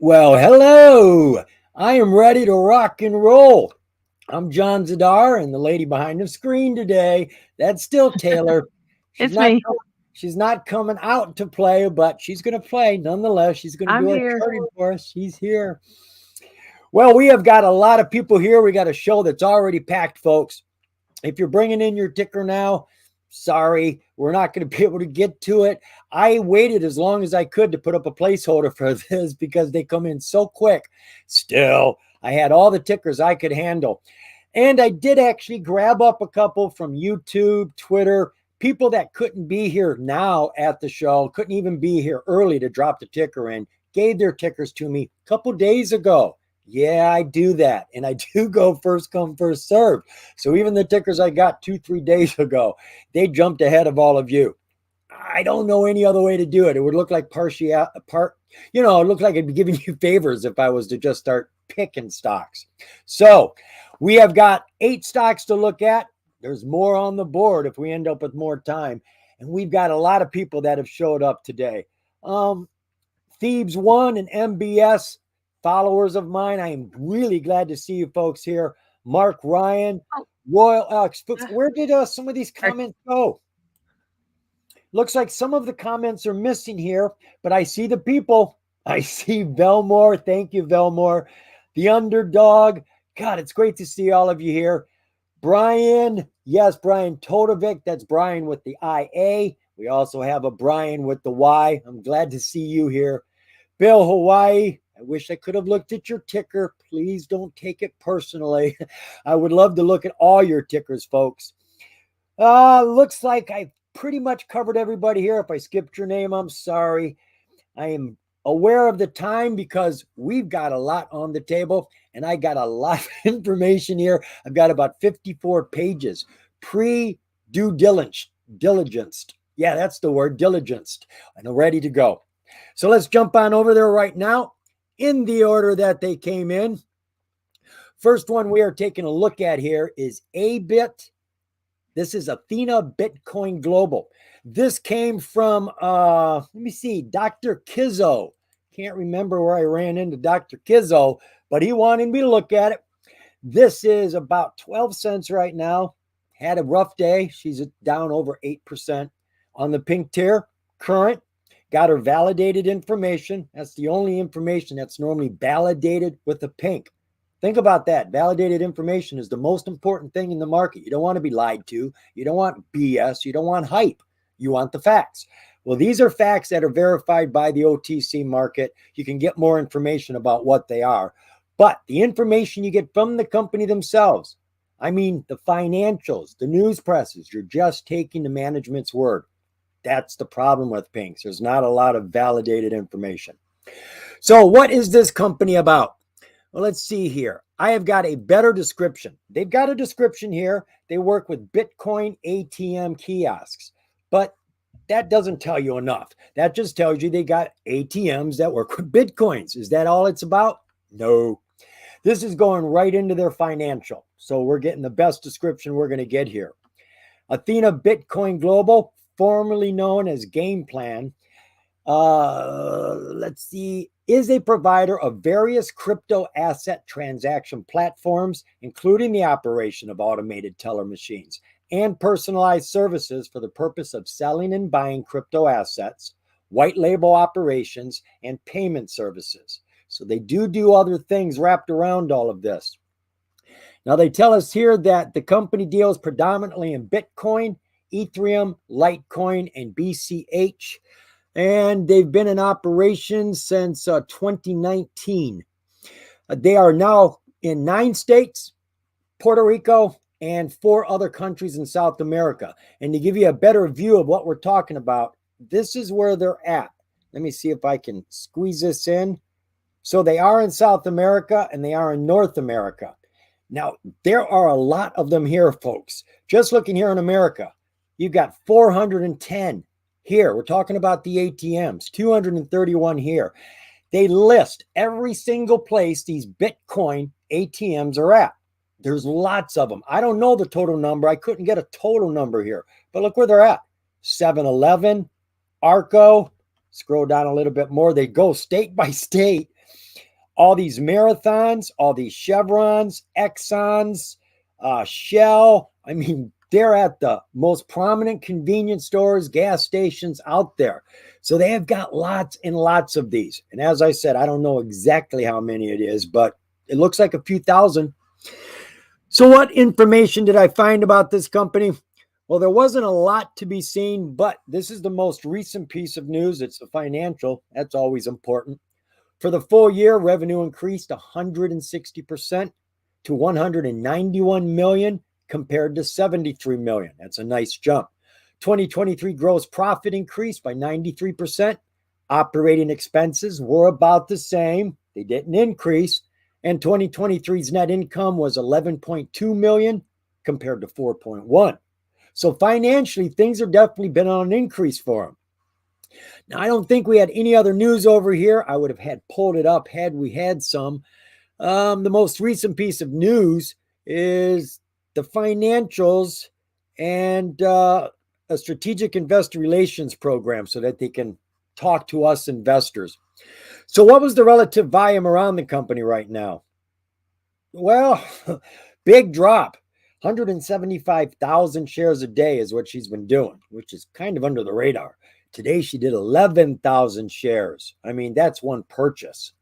Well, hello. I am ready to rock and roll. I'm John Zidar, and the lady behind the screen today, that's still Taylor. She's It's not me. she's not coming out to play, but she's going to play nonetheless. She's going to I'm do our here. charting for us. She's here. Well, we have got a lot of people here. We got a show that's already packed, folks. If you're bringing in your ticker now, sorry, we're not going to be able to get to it. I waited as long as I could to put up a placeholder for this because they come in so quick. Still, I had all the tickers I could handle. And I did actually grab up a couple from YouTube, Twitter, people that couldn't be here now at the show, couldn't even be here early to drop the ticker in, gave their tickers to me a couple days ago. Yeah, I do that. And I do go first come, first serve. So even the tickers I got 2-3 days ago, they jumped ahead of all of you. I don't know any other way to do it. It would look like it looked like I'd be giving you favors if I was to just start picking stocks. So we have got 8 stocks to look at. There's more on the board if we end up with more time. And we've got a lot of people that have showed up today. Thebes One and MBS, followers of mine. I am really glad to see you folks here. Mark Ryan, Oh, Royal Alex. Where did some of these comments go? Looks like some of the comments are missing here, but I see the people. I see Velmore. Thank you, Velmore. The Underdog. God, it's great to see all of you here. Brian. Yes, Brian Todovic. That's Brian with the IA. We also have a Brian with the Y. I'm glad to see you here. Bill Hawaii. I wish I could have looked at your ticker. Please don't take it personally. I would love to look at all your tickers, folks. Looks like I pretty much covered everybody here. If I skipped your name, I'm sorry. I am aware of the time because we've got a lot on the table and I got a lot of information here. I've got about 54 pages pre-due diligence. Yeah, that's the word, diligenced, and ready to go. So let's jump on over there right now in the order that they came in. First one we are taking a look at here is ABIT. This is Athena Bitcoin Global. This came from, let me see, Dr. Kizzo. Can't remember where I ran into Dr. Kizzo, but he wanted me to look at it. This is about 12 cents right now. Had a rough day. She's down over 8% on the pink tier. Current. Got her validated information. That's the only information that's normally validated with the pink. Think about that. Validated information is the most important thing in the market. You don't want to be lied to. You don't want BS. You don't want hype. You want the facts. Well, these are facts that are verified by the OTC market. You can get more information about what they are. But the information you get from the company themselves, I mean, the financials, the news presses, you're just taking the management's word. That's the problem with pinks. There's not a lot of validated information. So what is this company about? Well, let's see here. I have got a better description. They've got a description here. They work with Bitcoin ATM kiosks, but that doesn't tell you enough. That just tells you they got ATMs that work with Bitcoins. Is that all it's about? No. This is going right into their financial. So we're getting the best description we're going to get here. Athena Bitcoin Global, formerly known as Game Plan, let's see, is a provider of various crypto asset transaction platforms, including the operation of automated teller machines and personalized services for the purpose of selling and buying crypto assets, white label operations, and payment services. So they do other things wrapped around all of this. Now they tell us here that the company deals predominantly in Bitcoin, Ethereum, Litecoin, and BCH. And they've been in operation since 2019. They are now in 9 states, Puerto Rico, and 4 other countries in South America. And to give you a better view of what we're talking about, this is where they're at. Let me see if I can squeeze this in. So they are in South America and they are in North America. Now, there are a lot of them here, folks. Just looking here in America, you've got 410 here. We're talking about the ATMs, 231 here. They list every single place these Bitcoin ATMs are at. There's lots of them. I don't know the total number. I couldn't get a total number here, but look where they're at. 7-Eleven, ARCO, scroll down a little bit more. They go state by state. all these Marathons, all these Chevrons, Exxons, Shell. I mean, they're at the most prominent convenience stores, gas stations out there. So they have got lots and lots of these. And as I said, I don't know exactly how many it is, but it looks like a few thousand. So what information did I find about this company? Well, there wasn't a lot to be seen, but this is the most recent piece of news. It's the financial. That's always important. For the full year, revenue increased 160% to 191 million compared to 73 million. That's a nice jump. 2023 gross profit increased by 93%. Operating expenses were about the same. They didn't increase. And 2023's net income was 11.2 million compared to 4.1. So financially, things have definitely been on an increase for them. Now, I don't think we had any other news over here. I would have had pulled it up had we had some. The most recent piece of news is the financials and a strategic investor relations program so that they can talk to us investors. So what was the relative volume around the company right now? Well, big drop. 175,000 shares a day is what she's been doing, which is kind of under the radar. Today, she did 11,000 shares. I mean, that's one purchase.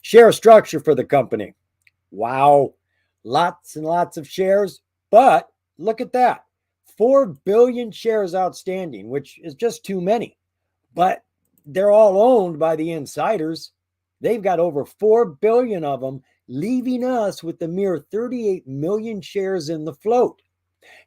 Share structure for the company. Wow. Lots and lots of shares. But look at that. 4 billion shares outstanding, which is just too many. But they're all owned by the insiders. They've got over 4 billion of them, leaving us with the mere 38 million shares in the float.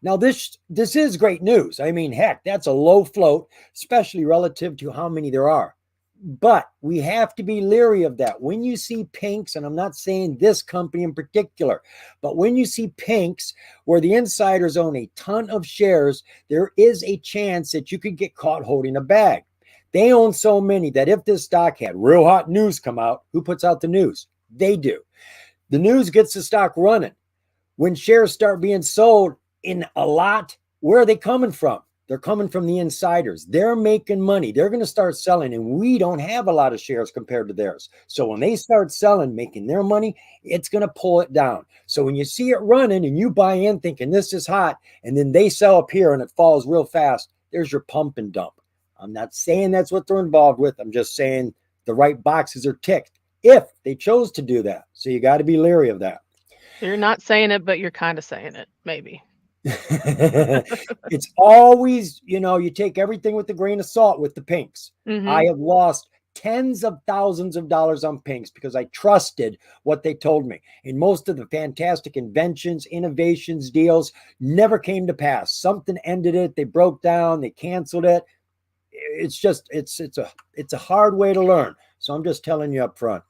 Now, this is great news. I mean, heck, that's a low float, especially relative to how many there are. But we have to be leery of that. When you see pinks, and I'm not saying this company in particular, but when you see pinks where the insiders own a ton of shares, there is a chance that you could get caught holding a bag. They own so many that if this stock had real hot news come out, who puts out the news? They do. The news gets the stock running. When shares start being sold in a lot, where are they coming from? They're coming from the insiders. They're making money. They're going to start selling, and we don't have a lot of shares compared to theirs. So when they start selling, making their money, it's going to pull it down. So when you see it running and you buy in thinking this is hot, and then they sell up here and it falls real fast, there's your pump and dump. I'm not saying that's what they're involved with. I'm just saying the right boxes are ticked if they chose to do that. So you got to be leery of that. You're not saying it, but you're kind of saying it, maybe. It's always, you take everything with a grain of salt with the pinks. Mm-hmm. I have lost tens of thousands of dollars on pinks because I trusted what they told me. And most of the fantastic inventions, innovations, deals never came to pass. Something ended it. They broke down. They canceled it. It's just, it's a hard way to learn. So I'm just telling you up front.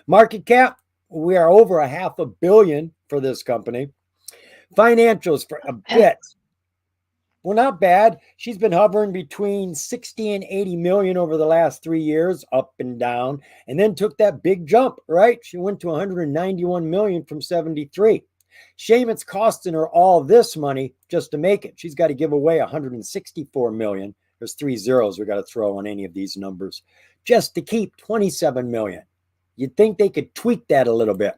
Market cap, we are over $500 million for this company. Financials for a bit. Well, not bad. She's been hovering between 60 and 80 million over the last 3 years, up and down, and then took that big jump, right? She went to 191 million from 73. Shame it's costing her all this money just to make it. She's got to give away 164 million. There's 3 zeros we got to throw on any of these numbers just to keep 27 million. You'd think they could tweak that a little bit.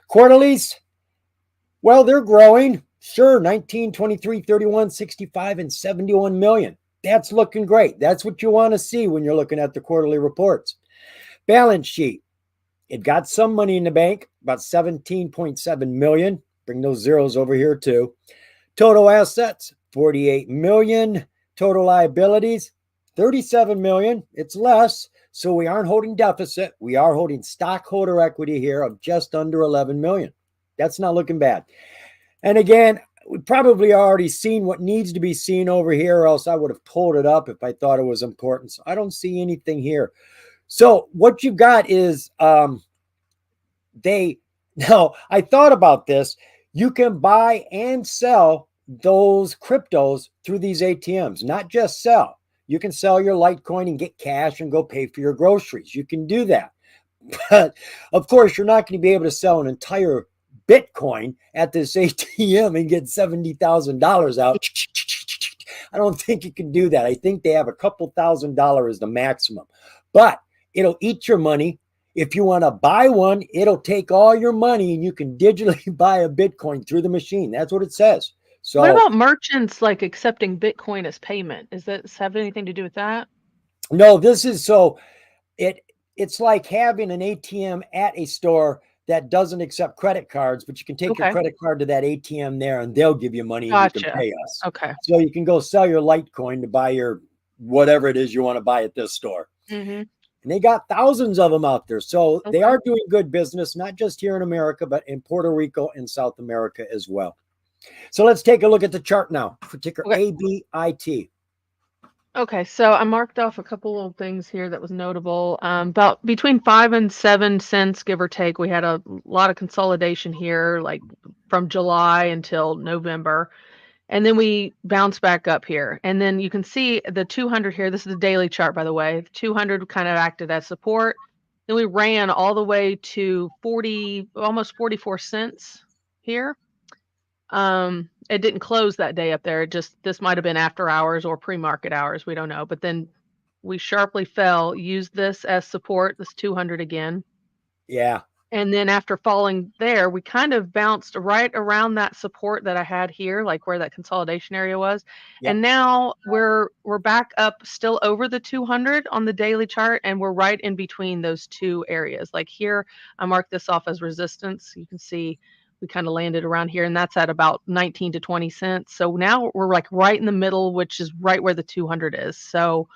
Quarterlies, well, they're growing. Sure, 19, 23, 31, 65, and 71 million. That's looking great. That's what you want to see when you're looking at the quarterly reports. Balance sheet. It got some money in the bank, about 17.7 million. Bring those zeros over here too. Total assets, 48 million. Total liabilities, 37 million. It's less. So we aren't holding deficit. We are holding stockholder equity here of just under 11 million. That's not looking bad. And again, we probably already seen what needs to be seen over here, or else I would have pulled it up if I thought it was important. So I don't see anything here. So what you've got is now I thought about this. You can buy and sell those cryptos through these ATMs, not just sell. You can sell your Litecoin and get cash and go pay for your groceries. You can do that. But of course, you're not going to be able to sell an entire Bitcoin at this ATM and get $70,000 out. I don't think you can do that. I think they have a couple $1,000 as the maximum, but it'll eat your money. If you want to buy one, it'll take all your money and you can digitally buy a Bitcoin through the machine. That's what it says. What So about merchants like accepting Bitcoin as payment? Is that have anything to do with that? no, this is so it's like having an ATM at a store that doesn't accept credit cards, but you can take your Okay. credit card to that ATM there and they'll give you money and you can Gotcha. pay us. Okay. So you can go sell your Litecoin to buy your whatever it is you want to buy at this store. Mm-hmm. And they got thousands of them out there. So they Okay. are doing good business, not just here in America, but in Puerto Rico and South America as well. So let's take a look at the chart now for ticker Okay. ABIT. Okay, so I marked off a couple of things here that was notable. About between 5 and 7 cents, give or take. We had a lot of consolidation here, like from July until November. And then we bounce back up here. And then you can see the 200 here. This is the daily chart, by the way. The 200 kind of acted as support. Then we ran all the way to 40, almost 44 cents here. It didn't close that day up there. It just, this might have been after hours or pre-market hours. We don't know. But then we sharply fell, used this as support, this 200 again. Yeah. And then after falling there, we kind of bounced right around that support that I had here, like where that consolidation area was. Yep. And now we're back up still over the 200 on the daily chart, and we're right in between those two areas. Like here, I marked this off as resistance. You can see we kind of landed around here, and that's at about 19 to 20 cents. So now we're like right in the middle, which is right where the 200 is. So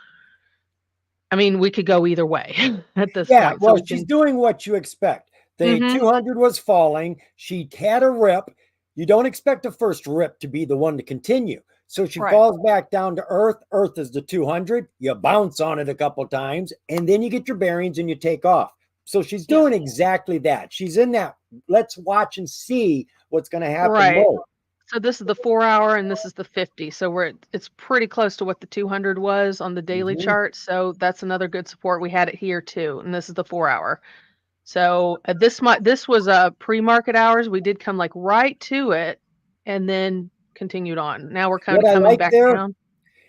I mean, we could go either way at this Yeah. point. So Well, we she's can. doing what you expect. The Mhm. 200 was falling. She had a rip. You don't expect the first rip to be the one to continue. So she Right. falls back down to earth. Earth is the 200. You bounce on it a couple times and then you get your bearings and you take off. So she's Yeah. doing exactly that. She's in that. Let's watch and see what's going to happen Right. more. So this is the 4-hour and this is the 50. So it's pretty close to what the 200 was on the daily Mhm. chart. So that's another good support. We had it here too, and this is the 4-hour. So this was pre-market hours. We did come like right to it, and then continued on. Now we're kind What of I coming like back there down.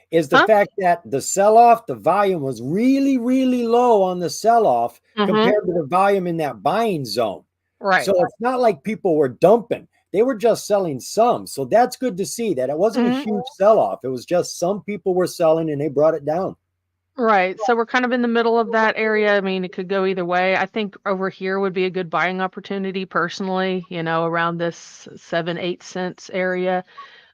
is the Huh? fact that the sell-off, the volume was really, really low on the sell-off Mm-hmm. compared to the volume in that buying zone. Right. So it's not like people were dumping. They were just selling some. So that's good to see that it wasn't a Mm-hmm. huge sell-off. It was just some people were selling and they brought it down. Right. So we're kind of in the middle of that area. I mean, it could go either way. I think over here would be a good buying opportunity personally, around this 7, 8 cents area.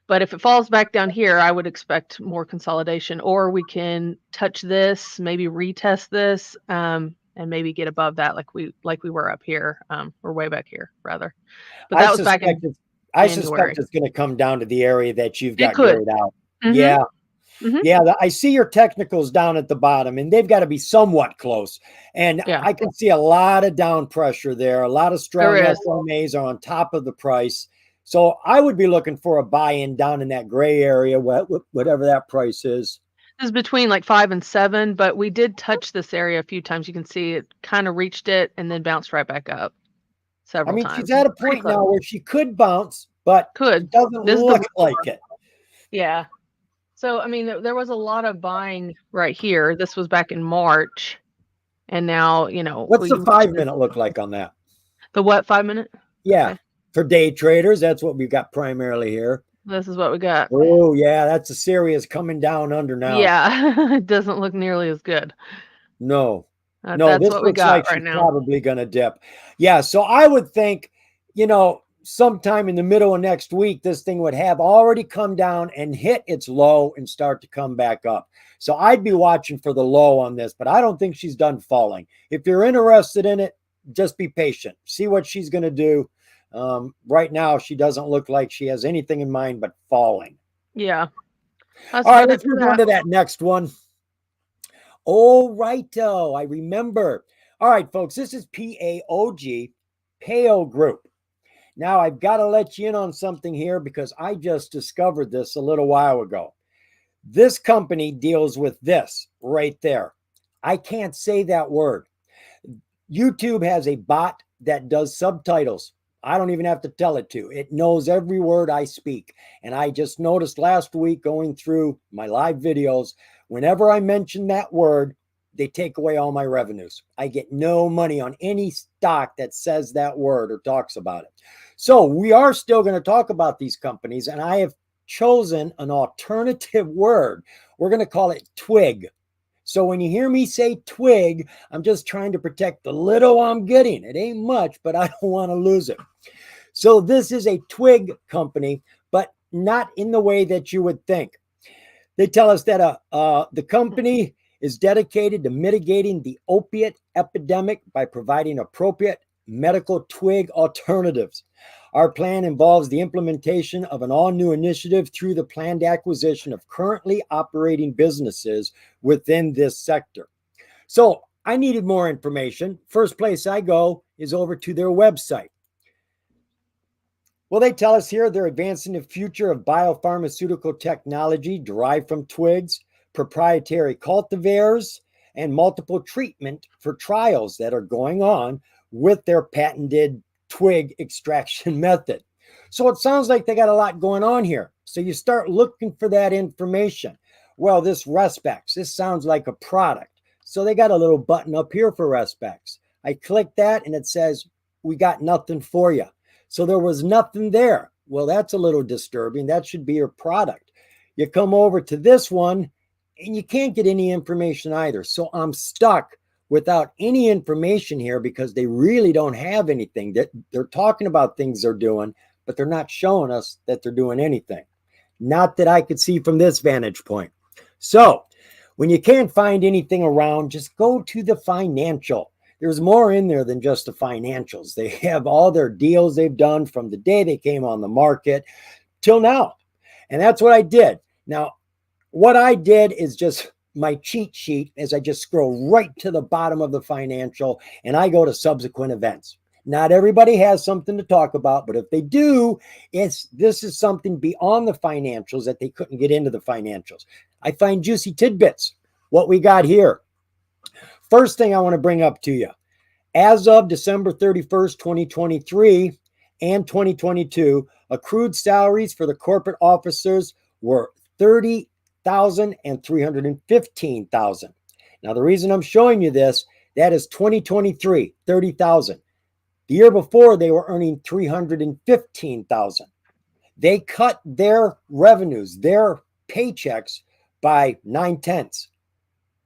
But if it falls back down here, I would expect more consolidation, or we can touch this, maybe retest this, and maybe get above that like we were up here, or way back here rather. But I that was back suspect in it's I suspect January. it's going to come down to the area that you've It got could. grayed out. Mhm. Yeah. Mhm. Yeah, I see your technicals down at the bottom, and they've got to be somewhat close. And Yeah, I can see a lot of down pressure there. A lot of there strong is. SMAs are on top of the price. So I would be looking for a buy-in down in that gray area, whatever that price is. This is between like 5 and 7, but we did touch this area a few times. You can see it kind of reached it and then bounced right back up I several mean, she's times. at a Pretty point close. now where she could bounce, but Could. it doesn't This is the look like it. Yeah. So, I mean, there was a lot of buying right here. This was back in March, and now, What's we the reached 5 minute look like on that? the what, 5 minute? Yeah, Okay. for day traders, that's what we've got primarily here. This is what we got. Oh, yeah, that's a serious coming down under now. Yeah, it doesn't look nearly as good. No, no, That's this what we looks like got right she's now. probably going to dip. Yeah, so I would think, sometime in the middle of next week, this thing would have already come down and hit its low and start to come back up. So I'd be watching for the low on this, but I don't think she's done falling. If you're interested in it, just be patient. See what she's going to do. Right now, she doesn't look like she has anything in mind but falling. Yeah, that's All right, about it let's for move on that. to that next one. All righto, I remember. All right, folks, this is PAOG PAO Group. Now, I've got to let you in on something here because I just discovered this a little while ago. This company deals with this right there. I can't say that word. YouTube has a bot that does subtitles. I don't even have to tell it to. It knows every word I speak. And I just noticed last week going through my live videos, whenever I mention that word, they take away all my revenues. I get no money on any stock that says that word or talks about it. So we are still going to talk about these companies, and I have chosen an alternative word. We're going to call it twig. So when you hear me say twig, I'm just trying to protect the little I'm getting. It ain't much, but I don't want to lose it. So this is a twig company, but not in the way that you would think. They tell us that the company is dedicated to mitigating the opiate epidemic by providing appropriate medical twig alternatives. Our plan involves the implementation of an all-new initiative through the planned acquisition of currently operating businesses within this sector. So I needed more information. First place I go is over to their website. Well, they tell us here they're advancing the future of biopharmaceutical technology derived from twigs, proprietary cultivars, and multiple treatment for trials that are going on with their patented twig extraction method. So it sounds like they got a lot going on here. So you start looking for that information. Well, this Respex, this sounds like a product. So they got a little button up here for Respex. I click that and it says, we got nothing for you. So there was nothing there. Well, that's a little disturbing. That should be your product. You come over to this one and you can't get any information either. So I'm stuck without any information here because they really don't have anything. They're talking about things they're doing, but they're not showing us that they're doing anything. Not that I could see from this vantage point. So when you can't find anything around, just go to the financial. There's more in there than just the financials. They have all their deals they've done from the day they came on the market till now. And that's what I did. Now, what I did is just my cheat sheet as I just scroll right to the bottom of the financial and I go to subsequent events. Not everybody has something to talk about, but if they do, this is something beyond the financials that they couldn't get into the financials. I find juicy tidbits. What we got here. First thing I want to bring up to you, as of December 31st, 2023 and 2022, accrued salaries for the corporate officers were $30,000 and $315,000. Now, the reason I'm showing you this, that is 2023, $30,000. The year before, they were earning $315,000. They cut their revenues, their paychecks by 9/10.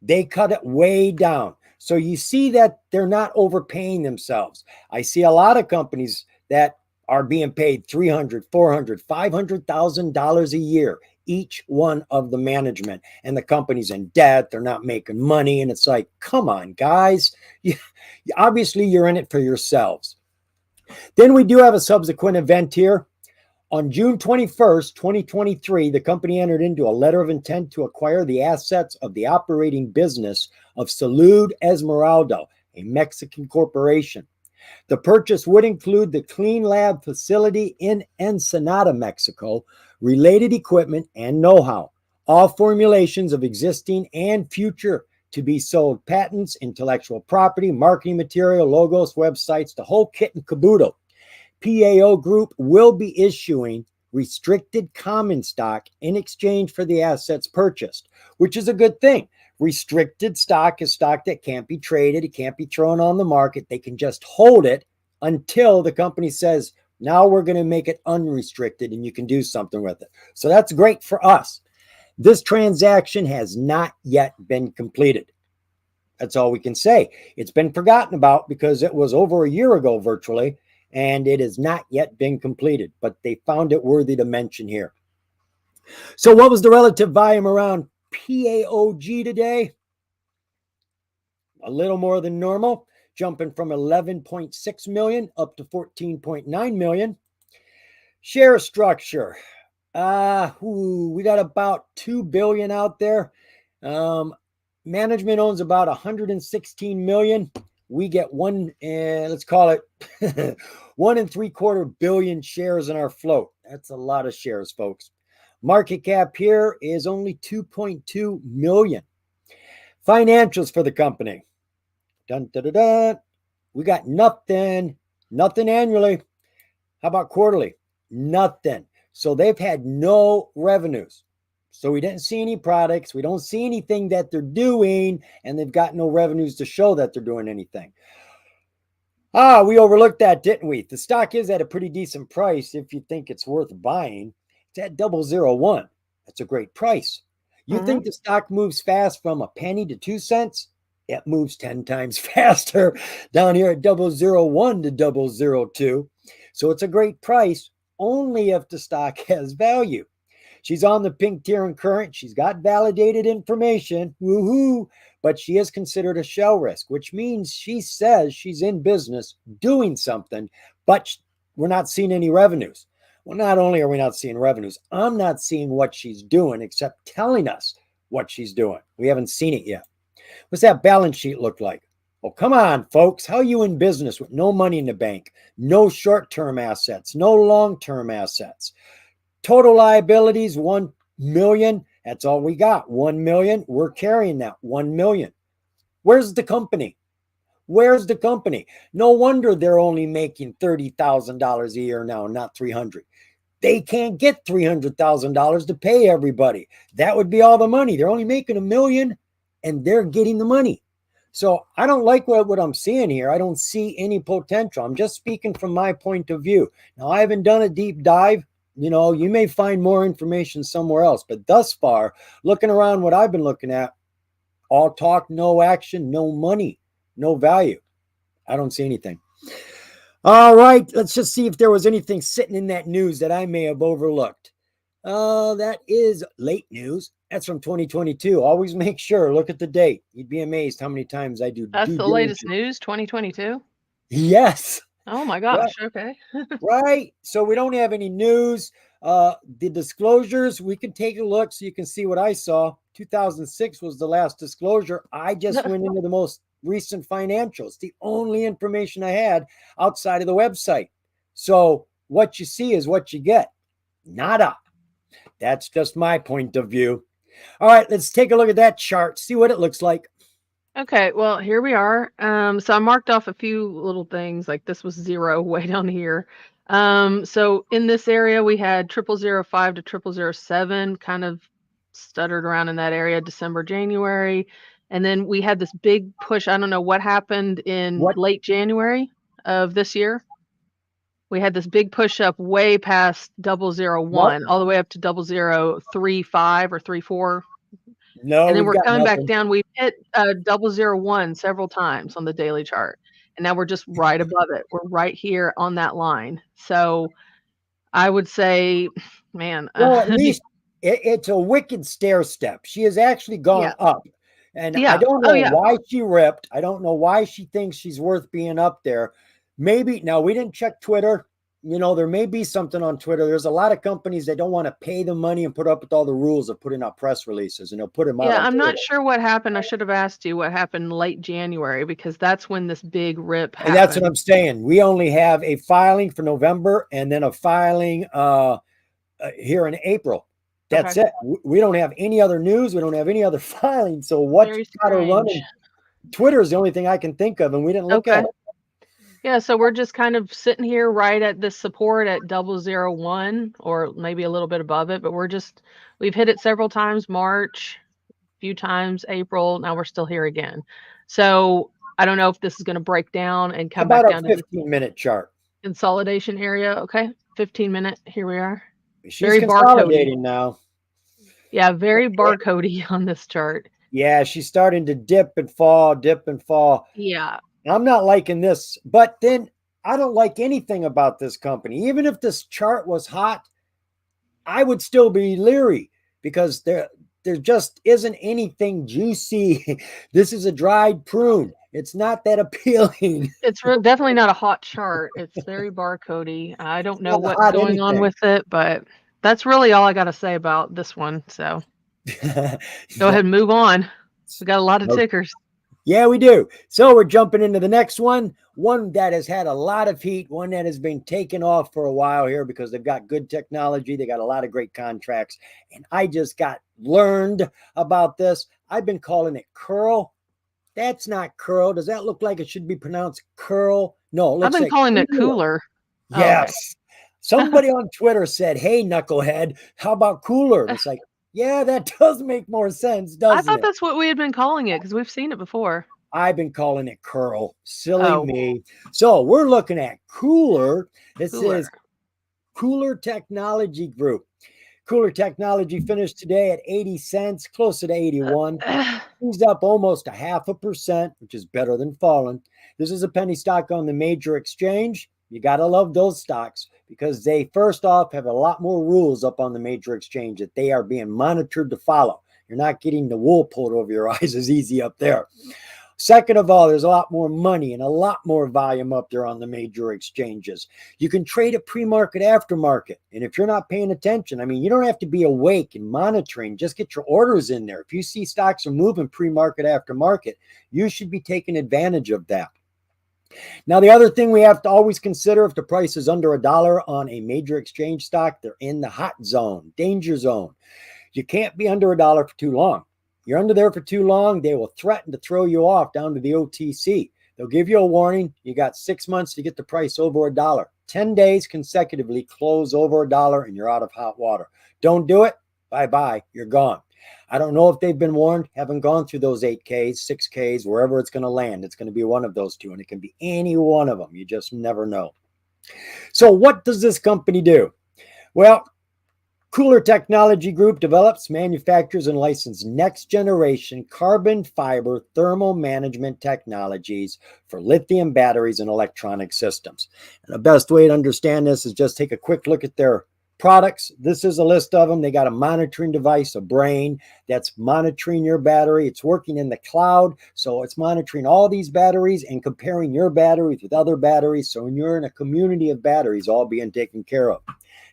They cut it way down. So you see that they're not overpaying themselves. I see a lot of companies that are being paid $300,000, $400,000, $500,000 a year, each one of the management, and the company's in debt. They're not making money. And it's like, come on, guys. Obviously, you're in it for yourselves. Then we do have a subsequent event here. On June 21st, 2023, the company entered into a letter of intent to acquire the assets of the operating business of Salud Esmeralda, a Mexican corporation. The purchase would include the Clean Lab facility in Ensenada, Mexico, related equipment and know-how, all formulations of existing and future to be sold patents, intellectual property, marketing material, logos, websites, the whole kit and caboodle. PAO Group will be issuing restricted common stock in exchange for the assets purchased, which is a good thing. Restricted stock is stock that can't be traded. It can't be thrown on the market. They can just hold it until the company says, now we're going to make it unrestricted and you can do something with it. So that's great for us. This transaction has not yet been completed. That's all we can say. It's been forgotten about because it was over a year ago virtually, and it has not yet been completed, but they found it worthy to mention here. So what was the relative volume around PAOG today? A little more than normal, jumping from 11.6 million up to 14.9 million. Share structure. We got about 2 billion out there. Management owns about 116 million. We get let's call it 1.75 billion shares in our float. That's a lot of shares, folks. Market cap here is only 2.2 million. Financials for the company. Dun, dun, dun, dun. We got nothing annually. How about quarterly? Nothing. So they've had no revenues. So we didn't see any products. We don't see anything that they're doing, and they've got no revenues to show that they're doing anything. We overlooked that, didn't we? The stock is at a pretty decent price if you think it's worth buying. It's at 0.001. That's a great price. You think the stock moves fast from a penny to 2 cents? It moves 10 times faster down here at 0.001 to 0.002. So it's a great price only if the stock has value. She's on the pink tier and current. She's got validated information. Woohoo! But she is considered a shell risk, which means she says she's in business doing something, but we're not seeing any revenues. Well, not only are we not seeing revenues, I'm not seeing what she's doing except telling us what she's doing. We haven't seen it yet. What's that balance sheet look like? Oh, come on, folks. How are you in business with no money in the bank, no short-term assets, no long-term assets? Total liabilities, 1 million. That's all we got. 1 million. We're carrying that 1 million. Where's the company? Where's the company? No wonder they're only making $30,000 a year now, not 300. They can't get $300,000 to pay everybody. That would be all the money. They're only making $1 million, and they're getting the money. So I don't like what I'm seeing here. I don't see any potential. I'm just speaking from my point of view. Now, I haven't done a deep dive. You know, you may find more information somewhere else, but thus far, looking around what I've been looking at, all talk, no action, no money, no value. I don't see anything. All right, let's just see if there was anything sitting in that news that I may have overlooked. That is late news. That's from 2022. Always make sure, look at the date. You'd be amazed how many times I do. That's the latest news, 2022? Yes. Oh my gosh, okay. Right. So we don't have any news. The disclosures, we can take a look so you can see what I saw. 2006 was the last disclosure. I just went into the most recent financials, the only information I had outside of the website. So what you see is what you get. Nada. That's just my point of view. All right, let's take a look at that chart, see what it looks like. Okay, well, here we are. So I marked off a few little things, like this was 0 way down here. So in this area, we had 0005 to 0007 kind of stuttered around in that area, December, January. And then we had this big push. I don't know what happened in late January of this year. We had this big push up way past 001, all the way up to 0035 or 34. No, and then we're coming back down. We've hit 001 several times on the daily chart, and now we're just right above it. We're right here on that line. So I would say, man, well, at least it's a wicked stair step. She has actually gone up, and I don't know why she ripped. I don't know why she thinks she's worth being up there. Maybe now we didn't check Twitter. You know, there may be something on Twitter. There's a lot of companies that don't want to pay the money and put up with all the rules of putting out press releases, and they'll put them out. Yeah, I'm not sure what happened. I should have asked you what happened late January, because that's when this big rip happened. And that's what I'm saying. We only have a filing for November and then a filing here in April. That's it. We don't have any other news. We don't have any other filing. So what's got to run? Twitter is the only thing I can think of, and we didn't look at it. Yeah, so we're just kind of sitting here right at this support at 001 or maybe a little bit above it, but we've hit it several times, March, a few times, April. Now we're still here again. So I don't know if this is going to break down and come back down to the 15-minute chart consolidation area. Okay, 15-minute. Here we are. She's very consolidating now. Yeah, very barcodey on this chart. Yeah, she's starting to dip and fall, dip and fall. Yeah. I'm not liking this, but then I don't like anything about this company. Even if this chart was hot, I would still be leery because there just isn't anything juicy. This is a dried prune. It's not that appealing. It's definitely not a hot chart. It's very barcodey. I don't know what's going on with it, but that's really all I got to say about this one. So go ahead and move on. We got a lot of tickers. Yeah, we do. So we're jumping into the next one that has had a lot of heat, one that has been taken off for a while here because they've got good technology. They got a lot of great contracts. And I just learned about this. I've been calling it curl. That's not curl. Does that look like it should be pronounced curl? No. I've been calling it KULR. Yes. Okay. Somebody on Twitter said, hey, knucklehead, how about KULR? It's like, Yeah, that does make more sense, I doesn't thought it? that's what we had been calling it because we've seen it before. I've been calling it curl. Silly Oh, me. So we're looking at KULR. It KULR. says KULR Technology Group. KULR Technology finished today at 80 cents, closer to 81. He's up almost 0.5%, which is better than falling. This is a penny stock on the major exchange. You got to love those stocks because they, first off, have a lot more rules up on the major exchange that they are being monitored to follow. You're not getting the wool pulled over your eyes as easy up there. Second of all, there's a lot more money and a lot more volume up there on the major exchanges. You can trade at pre-market, aftermarket. And if you're not paying attention, I mean, you don't have to be awake and monitoring. Just get your orders in there. If you see stocks are moving pre-market, aftermarket, you should be taking advantage of that. Now, the other thing we have to always consider, if the price is under $1 on a major exchange stock, they're in the hot zone, danger zone. You can't be under $1 for too long. You're under there for too long, they will threaten to throw you off down to the OTC. They'll give you a warning. You got 6 months to get the price over $1. 10 days consecutively close over $1 and you're out of hot water. Don't do it. Bye-bye. You're gone. I don't know if they've been warned, haven't gone through those 8Ks, 6Ks, wherever it's going to land. It's going to be one of those two, and it can be any one of them. You just never know. So what does this company do? Well, KULR Technology Group develops, manufactures, and licenses next-generation carbon fiber thermal management technologies for lithium batteries and electronic systems. And the best way to understand this is just take a quick look at their products. This is a list of them. They got a monitoring device, a brain that's monitoring your battery. It's working in the cloud, so it's monitoring all these batteries and comparing your batteries with other batteries. So when you're in a community of batteries all being taken care of.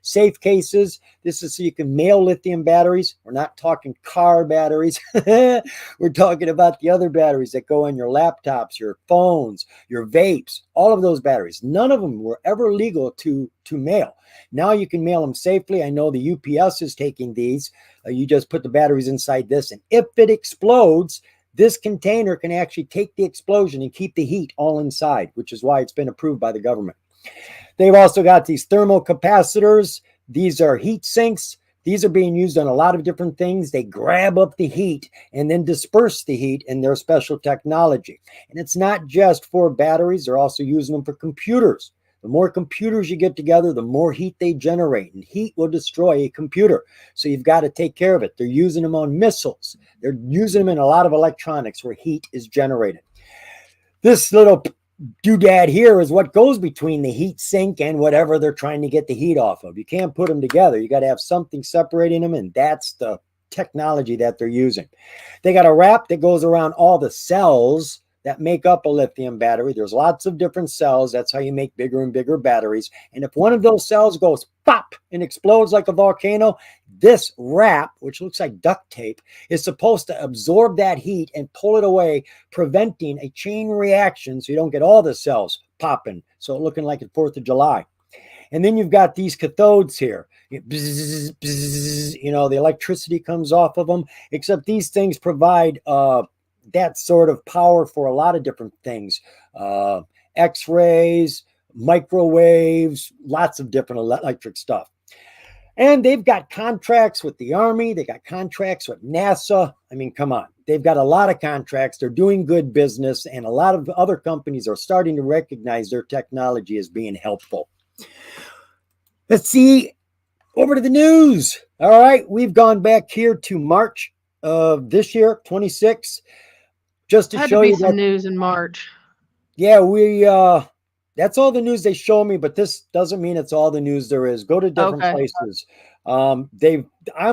Safe cases. This is so you can mail lithium batteries. We're not talking car batteries. We're talking about the other batteries that go in your laptops, your phones, your vapes, all of those batteries. None of them were ever legal to mail. Now you can mail them safely. I know the UPS is taking these. You just put the batteries inside this, and if it explodes, this container can actually take the explosion and keep the heat all inside, which is why it's been approved by the government. They've also got these thermal capacitors. These are heat sinks. These are being used on a lot of different things. They grab up the heat and then disperse the heat in their special technology. And it's not just for batteries. They're also using them for computers. The more computers you get together, the more heat they generate. And heat will destroy a computer. So you've got to take care of it. They're using them on missiles. They're using them in a lot of electronics where heat is generated. This little doodad here is what goes between the heat sink and whatever they're trying to get the heat off of. You can't put them together. You got to have something separating them, and that's the technology that they're using. They got a wrap that goes around all the cells that make up a lithium battery. There's lots of different cells. That's how you make bigger and bigger batteries. And if one of those cells goes pop and explodes like a volcano, this wrap, which looks like duct tape, is supposed to absorb that heat and pull it away, preventing a chain reaction so you don't get all the cells popping, so looking like it's 4th of July. And then you've got these cathodes here. Bzz, bzz, you know, the electricity comes off of them, except these things provide that sort of power for a lot of different things. X-rays, microwaves, lots of different electric stuff. And they've got contracts with the Army. They got contracts with NASA. I mean, come on. They've got a lot of contracts. They're doing good business. And a lot of other companies are starting to recognize their technology as being helpful. Let's see. Over to the news. All right. We've gone back here to March of this year, 26. Just to show you some news in March. Yeah, that's all the news they show me, but this doesn't mean it's all the news there is. Go to different places. I'm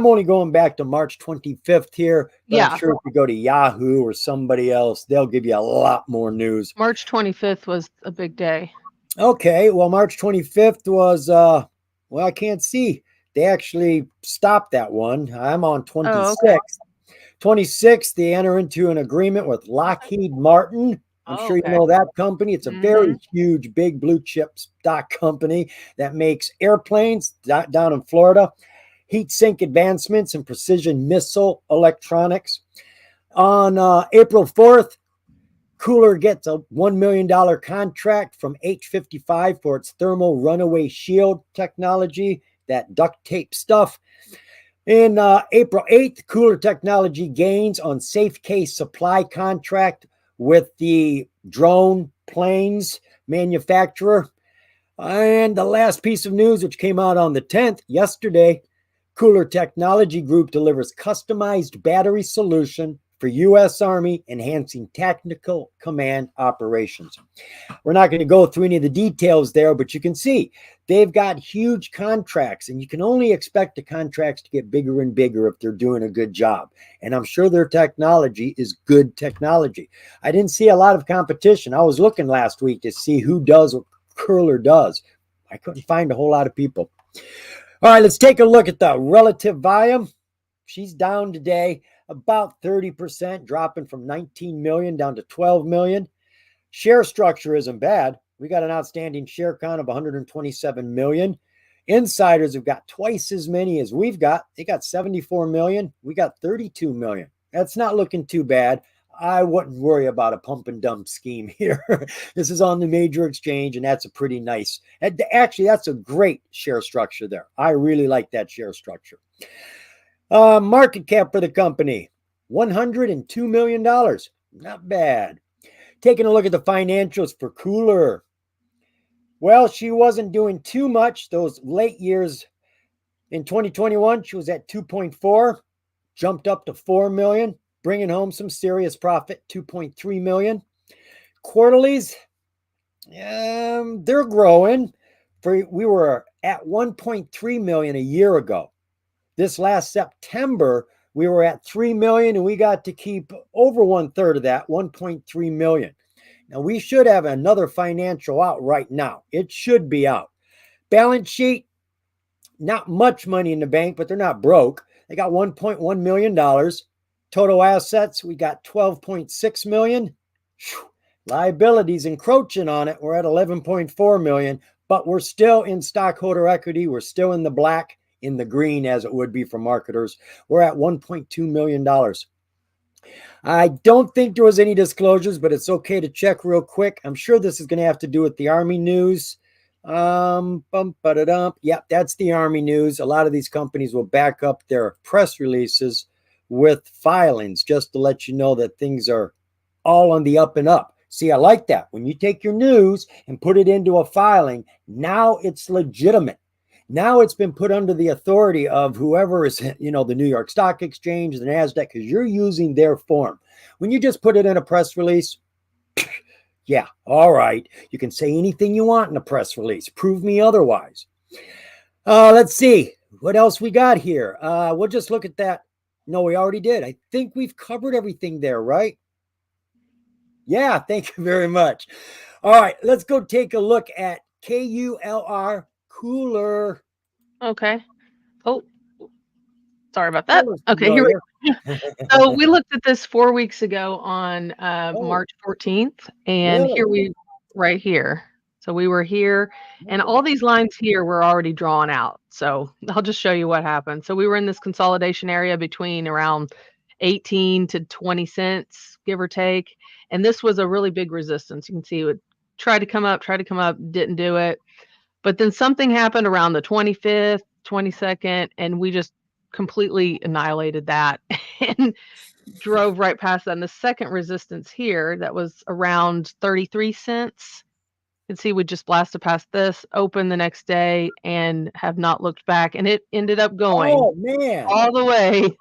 only going back to March 25th here, but I'm sure if you go to Yahoo or somebody else, they'll give you a lot more news. March 25th was a big day. Okay, well, March 25th was, well, I can't see. They actually stopped that one. I'm on 26th. Oh, okay. 26th, they enter into an agreement with Lockheed Martin. I'm sure you know that company. It's a very huge, big blue chip stock company that makes airplanes down in Florida, heat sink advancements, and precision missile electronics. On April 4th, KULR gets a $1 million contract from H55 for its thermal runaway shield technology, that duct tape stuff. In April 8th, KULR Technology gains on safe case supply contract with the drone planes manufacturer. And the last piece of news, which came out on the 10th, yesterday, KULR Technology Group delivers customized battery solution for U.S. Army, enhancing tactical command operations. We're not going to go through any of the details there, but you can see they've got huge contracts, and you can only expect the contracts to get bigger and bigger if they're doing a good job. And I'm sure their technology is good technology. I didn't see a lot of competition. I was looking last week to see who does what KULR does. I couldn't find a whole lot of people. All right, let's take a look at the relative volume. She's down today about 30%, dropping from 19 million down to 12 million. Share structure isn't bad. We got an outstanding share count of 127 million. Insiders have got twice as many as we've got. They got 74 million. We got 32 million. That's not looking too bad. I wouldn't worry about a pump and dump scheme here. This is on the major exchange, and that's a pretty nice, actually, that's a great share structure there. I really like that share structure. Market cap for the company, $102 million. Not bad. Taking a look at the financials for KULR. Well, she wasn't doing too much those late years. In 2021, she was at 2.4, jumped up to 4 million, bringing home some serious profit, 2.3 million. Quarterlies, they're growing. We were at 1.3 million a year ago. This last September, we were at 3 million, and we got to keep over 1/3 of that, 1.3 million. Now, we should have another financial out right now. It should be out. Balance sheet, not much money in the bank, but they're not broke. They got $1.1 million. Total assets, we got 12.6 million. Whew. Liabilities encroaching on it, we're at 11.4 million, but we're still in stockholder equity. We're still in the black, in the green, as it would be for marketers. We're at $1.2 million. I don't think there was any disclosures, but it's okay to check real quick. I'm sure this is going to have to do with the Army news. Yep, that's the Army news. A lot of these companies will back up their press releases with filings just to let you know that things are all on the up and up. See, I like that. When you take your news and put it into a filing, now it's legitimate. Now it's been put under the authority of whoever is, the New York Stock Exchange, the NASDAQ, because you're using their form. When you just put it in a press release, yeah, all right. You can say anything you want in a press release. Prove me otherwise. Let's see what else we got here. We'll just look at that. No, we already did. I think we've covered everything there, right? Yeah, thank you very much. All right, let's go take a look at KULR. Okay. Oh, sorry about that. Okay, here we go. So we looked at this 4 weeks ago on March 14th, and here we right here. So we were here, and all these lines here were already drawn out. So I'll just show you what happened. So we were in this consolidation area between around 18 to 20 cents, give or take. And this was a really big resistance. You can see it would try to come up, didn't do it. But then something happened around the 25th, 22nd, and we just completely annihilated that and drove right past that. And the second resistance here, that was around 33 cents. You can see we just blasted past this, opened the next day, and have not looked back. And it ended up going all the way to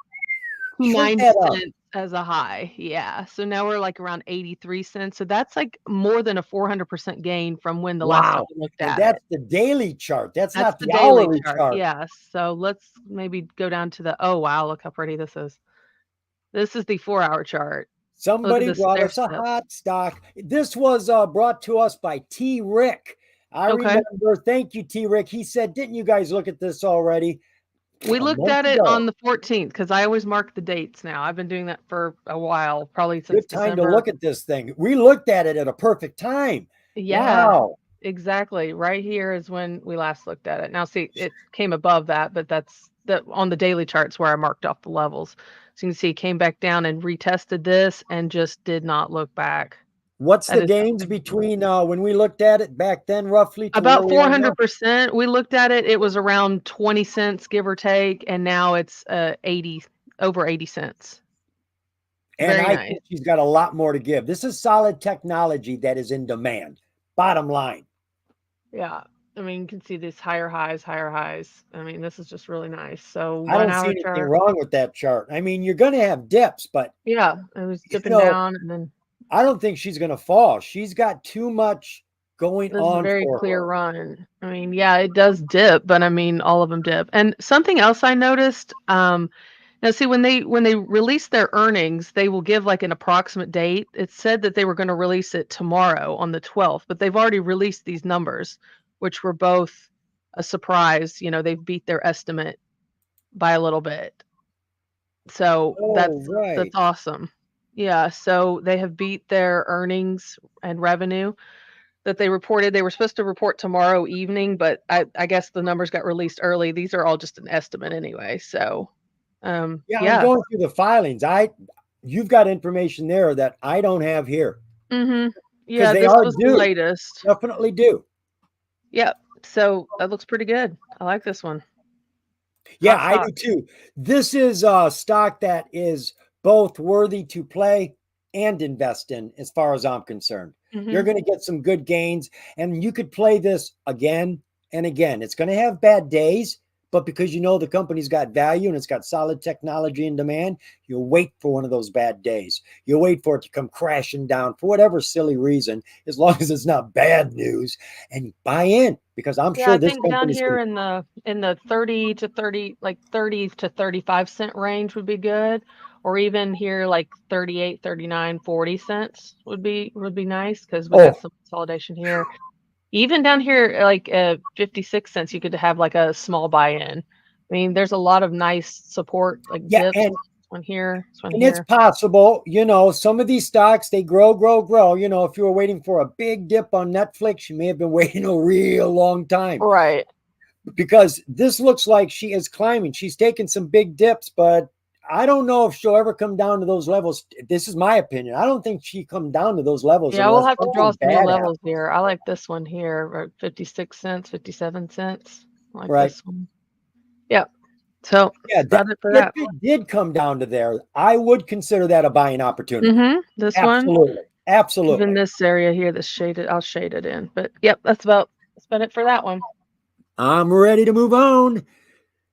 9 cents as a high. Yeah. So now we're like around 83 cents. So that's like more than a 400% gain from when the last time we looked at it. That's the daily chart. That's not the hourly chart. Yeah. So let's maybe go down to the, oh, wow, look how pretty this is. This is the 4-hour chart. Somebody brought us a hot stock. This was brought to us by T. Rick. I remember. Thank you, T. Rick. He said, didn't you guys look at this already? We looked at it on the 14th because I always mark the dates now. I've been doing that for a while, probably since Good time to look at this thing. We looked at it at a perfect time. Yeah, wow. Exactly. Right here is when we last looked at it. Now, see, it came above that, but that's on the daily charts where I marked off the levels. So you can see it came back down and retested this and just did not look back. What's That the is gains between when we looked at it back then, roughly to where about we are now? 400%. We looked at it, it was around 20 cents, give or take, and now it's 80, over 80 cents. And Very I nice. think she's got a lot more to give. This is solid technology that is in demand. Bottom line. Yeah. I mean, you can see these higher highs, higher highs. I mean, this is just really nice. So I don't 1 see hour anything chart. wrong with that chart. I mean, you're going to have dips, but Yeah, it was you dipping know, down, and then I don't think she's going to fall. She's got too much going this is a on very for clear her. run. I mean, yeah, it does dip, but I mean, all of them dip. And something else I noticed, now see when they release their earnings, they will give like an approximate date. It said that they were going to release it tomorrow on the 12th, but they've already released these numbers, which were both a surprise. You know, they've beat their estimate by a little bit. So Oh, that's right. awesome. Yeah, so they have beat their earnings and revenue that they reported. They were supposed to report tomorrow evening, but I guess the numbers got released early. These are all just an estimate anyway. So, Yeah, I'm yeah. going through the filings. You've got information there that I don't have here because Yeah, they this are was the due. latest. Definitely do. Yep. So that looks pretty good. I like this one. Yeah, Hot I stock. do too. This is a stock that is both worthy to play and invest in, as far as I'm concerned. You're Mhm. going to get some good gains, and you could play this again and again. It's going to have bad days, but because you know the company's got value and it's got solid technology and demand, you'll wait for one of those bad days. You'll wait for it to come crashing down for whatever silly reason, as long as it's not bad news, and you buy in because I'm Yeah, sure I this think down company's going here to. in the 30 to 30, like 30 to 35 cent range would be good. Or even here like 38, 39, 40 cents would be nice because we got Oh, some consolidation here. Even down here like 56 cents, you could have like a small buy-in. I mean, there's a lot of nice support like yeah, dips. and This one here, this one it's here. possible, some of these stocks, they grow, grow, grow. If you were waiting for a big dip on Netflix, you may have been waiting a real long time Right. because this looks like she is climbing. She's taken some big dips, but I don't know if she'll ever come down to those levels. This is my opinion. I don't think she come down to those levels Yeah, we'll unless have to draw something some new bad levels happens. here. I like this one here, or 56 cents, 57 cents. I like Right. this one. Yep. So Yeah, that's about it for if that. it did come down to there, I would consider that a buying opportunity. This one, Absolutely. even Absolutely. this area here, this shaded, I'll shade it in. But yep, that's about it for that one. I'm ready to move on.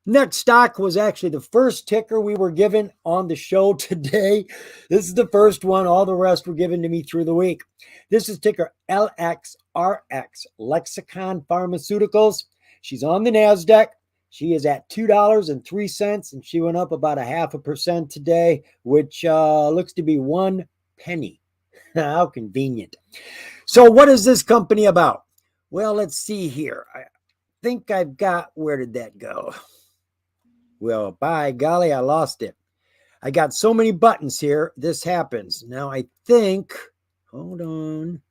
Next stock was actually the first ticker we were given on the show today. This is the first one. All the rest were given to me through the week. This is ticker LXRX-Lexicon Pharmaceuticals. She's on the NASDAQ. She is at $2.03, and she went up about 0.5% today, which looks to be 1 penny. How convenient. So what is this company about? Well, let's see here. I think I've got, where did that go? Well, by golly, I lost it. I got so many buttons here. This happens. Now, I think, hold on.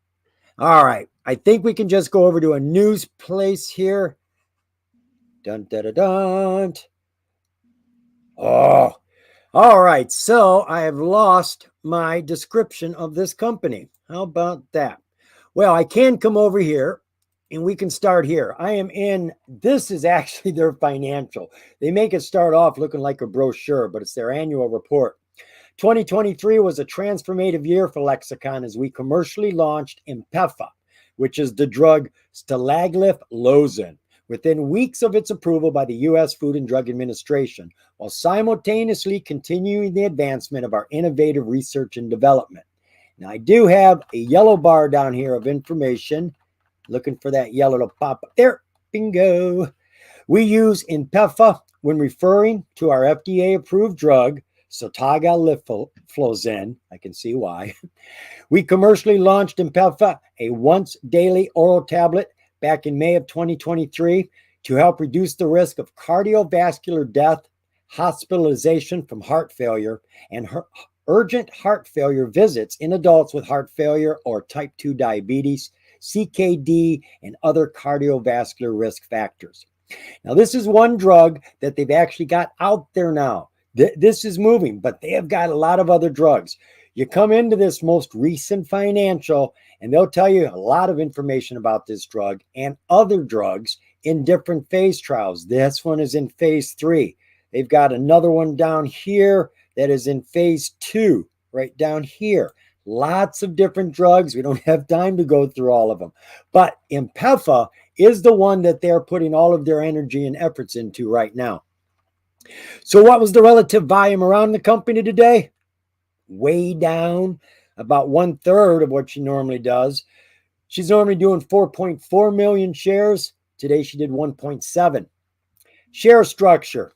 All right. I think we can just go over to a news place here. Dun, dun, dun, dun. Oh, all right. So I have lost my description of this company. How about that? Well, I can come over here and we can start here. This is actually their financial. They make it start off looking like a brochure, but it's their annual report. 2023 was a transformative year for Lexicon as we commercially launched INPEFA, which is the drug Stalaglif-Lozin, within weeks of its approval by the U.S. Food and Drug Administration, while simultaneously continuing the advancement of our innovative research and development. Now, I do have a yellow bar down here of information. Looking for that yellow to pop up there. Bingo. We use INPEFA when referring to our FDA-approved drug, Sotagliflozin. I can see why. We commercially launched INPEFA, a once-daily oral tablet, back in May of 2023 to help reduce the risk of cardiovascular death, hospitalization from heart failure, and urgent heart failure visits in adults with heart failure or type 2 diabetes, CKD, and other cardiovascular risk factors. Now, this is one drug that they've actually got out there now. This is moving, but they have got a lot of other drugs. You come into this most recent financial, and they'll tell you a lot of information about this drug and other drugs in different phase trials. This one is in phase 3. They've got another one down here that is in phase 2, right down here. Lots of different drugs. We don't have time to go through all of them. But INPEFA is the one that they're putting all of their energy and efforts into right now. So what was the relative volume around the company today? Way down, about 1/3 of what she normally does. She's normally doing 4.4 million shares. Today she did 1.7. Share structure,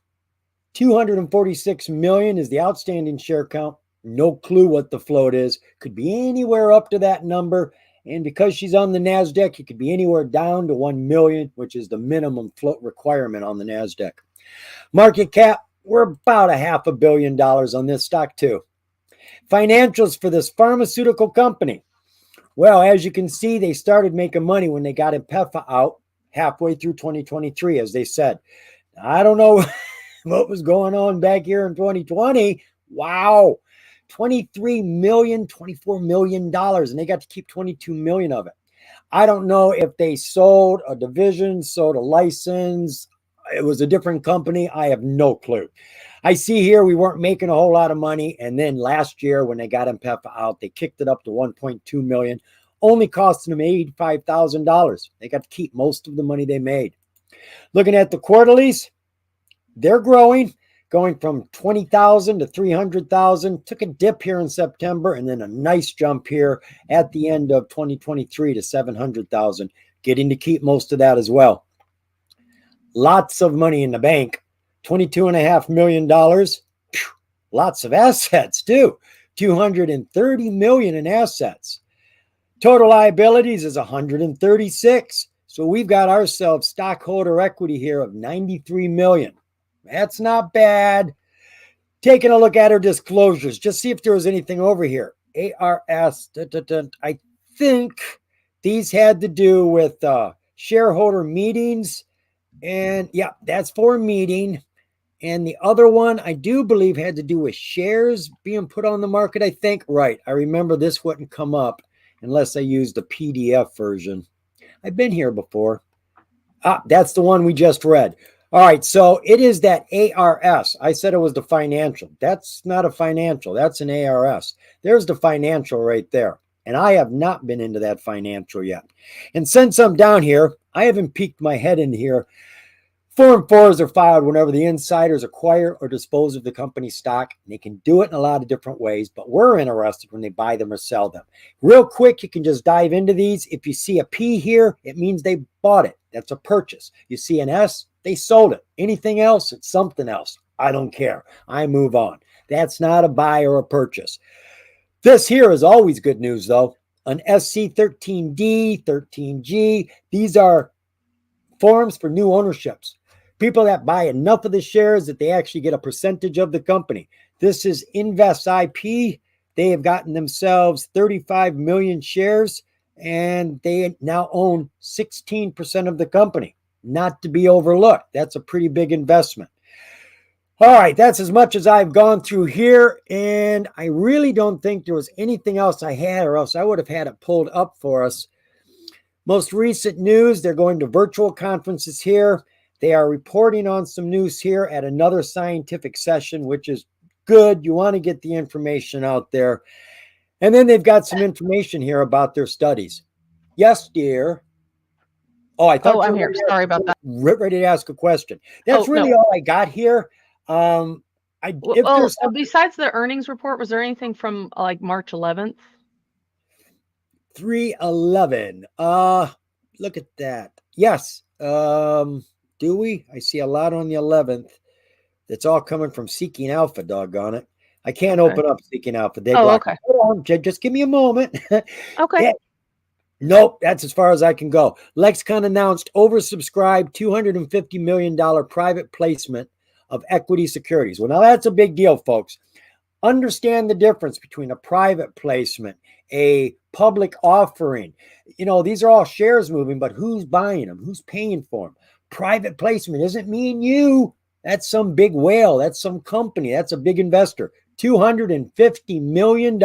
246 million is the outstanding share count. No clue what the float is. Could be anywhere up to that number. And because she's on the NASDAQ, it could be anywhere down to 1 million, which is the minimum float requirement on the NASDAQ. Market cap, we're about $500 million on this stock too. Financials for this pharmaceutical company. Well, as you can see, they started making money when they got INPEFA out halfway through 2023, as they said. I don't know what was going on back here in 2020. Wow. $23 million, $24 million, and they got to keep 22 million of it. I don't know if they sold a division, sold a license. It was a different company. I have no clue. I see here we weren't making a whole lot of money. And then last year when they got INPEFA out, they kicked it up to 1.2 million, only costing them $85,000. They got to keep most of the money they made. Looking at the quarterlies, they're growing, going from 20,000 to 300,000. Took a dip here in September and then a nice jump here at the end of 2023 to 700,000, getting to keep most of that as well. Lots of money in the bank, $22.5 million. Lots of assets too, 230 million in assets. Total liabilities is 136. So we've got ourselves stockholder equity here of 93 million. That's not bad. Taking a look at her disclosures, just see if there was anything over here. ARS, I think these had to do with shareholder meetings. And yeah, that's for a meeting. And the other one, I do believe, had to do with shares being put on the market, I think. Right. I remember this wouldn't come up unless I used the PDF version. I've been here before. That's the one we just read. All right, so it is that ARS. I said it was the financial. That's not a financial. That's an ARS. There's the financial right there. And I have not been into that financial yet. And since I'm down here, I haven't peeked my head in here. Form 4s are filed whenever the insiders acquire or dispose of the company's stock. They can do it in a lot of different ways, but we're interested when they buy them or sell them. Real quick, you can just dive into these. If you see a P here, it means they bought it. That's a purchase. You see an S, they sold it. Anything else, it's something else. I don't care. I move on. That's not a buy or a purchase. This here is always good news, though. An SC13D, 13G, these are forms for new ownerships. People that buy enough of the shares that they actually get a percentage of the company. This is Invest IP. They have gotten themselves 35 million shares, and they now own 16% of the company. Not to be overlooked. That's a pretty big investment. All right, that's as much as I've gone through here, and I really don't think there was anything else I had, or else I would have had it pulled up for us. Most recent news, they're going to virtual conferences here. They are reporting on some news here at another scientific session, which is good. You want to get the information out there. And then they've got some information here about their studies. Yes, dear. Oh, I thought I'm here. Sorry about that. Ready to ask a question. That's really all I got here. Besides the earnings report, was there anything from like March 11th? 3/11. Look at that. Yes. Do we? I see a lot on the 11th. That's all coming from Seeking Alpha, doggone it. I can't open up Seeking Alpha. They block. Okay. Hold on, just give me a moment. Okay. Yeah. Nope, that's as far as I can go. Lexicon announced oversubscribed $250 million private placement of equity securities. Well, now that's a big deal, folks. Understand the difference between a private placement, a public offering. You know, these are all shares moving, but who's buying them? Who's paying for them? Private placement isn't me and you. That's some big whale. That's some company. That's a big investor. $250 million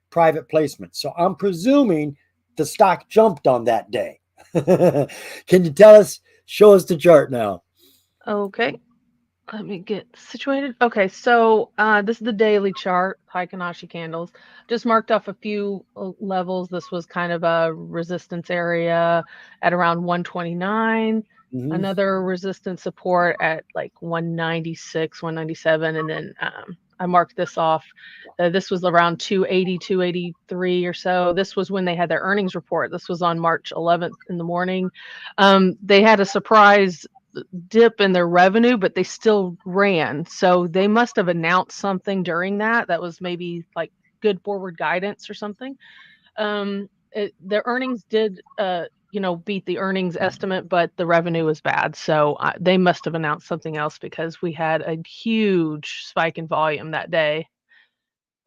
private placement. So I'm presuming the stock jumped on that day. Can you tell us, show us the chart now? Okay. Let me get situated. Okay, so this is the daily chart, Heikin-Ashi candles. Just marked off a few levels. This was kind of a resistance area at around 129. Another resistance support at like 196, 197, and then I marked this off. This was around 280, 283 or so. This was when they had their earnings report. This was on March 11th in the morning. They had a surprise dip in their revenue, but they still ran. So they must have announced something during that. That was maybe like good forward guidance or something. Their earnings did, beat the earnings estimate, but the revenue was bad. So they must have announced something else because we had a huge spike in volume that day.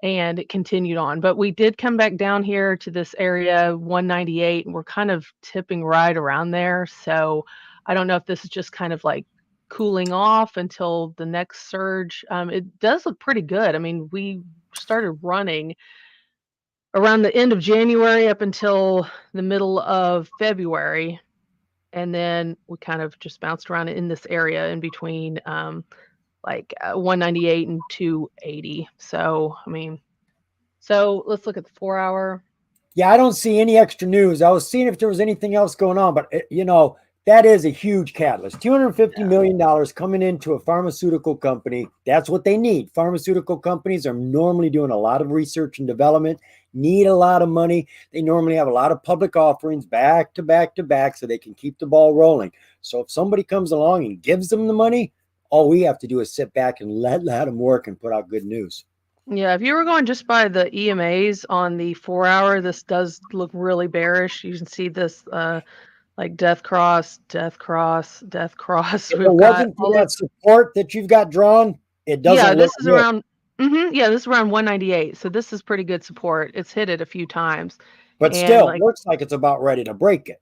And it continued on. But we did come back down here to this area, 198, and we're kind of tipping right around there. So I don't know if this is just kind of like cooling off until the next surge. It does look pretty good. I mean, we started running around the end of January up until the middle of February. And then we kind of just bounced around in this area in between 198 and 280. So, I mean, so let's look at the 4-hour. Yeah, I don't see any extra news. I was seeing if there was anything else going on, but that is a huge catalyst. $250 million coming into a pharmaceutical company. That's what they need. Pharmaceutical companies are normally doing a lot of research and development, need a lot of money. They normally have a lot of public offerings back to back to back so they can keep the ball rolling. So if somebody comes along and gives them the money, all we have to do is sit back and let them work and put out good news. Yeah, if you were going just by the EMAs on the 4-hour, this does look really bearish. You can see this like death cross, death cross, death cross. If it wasn't for that support that you've got drawn, it doesn't look good. Around this is around 198. So this is pretty good support. It's hit it a few times. But still, it looks like it's about ready to break it.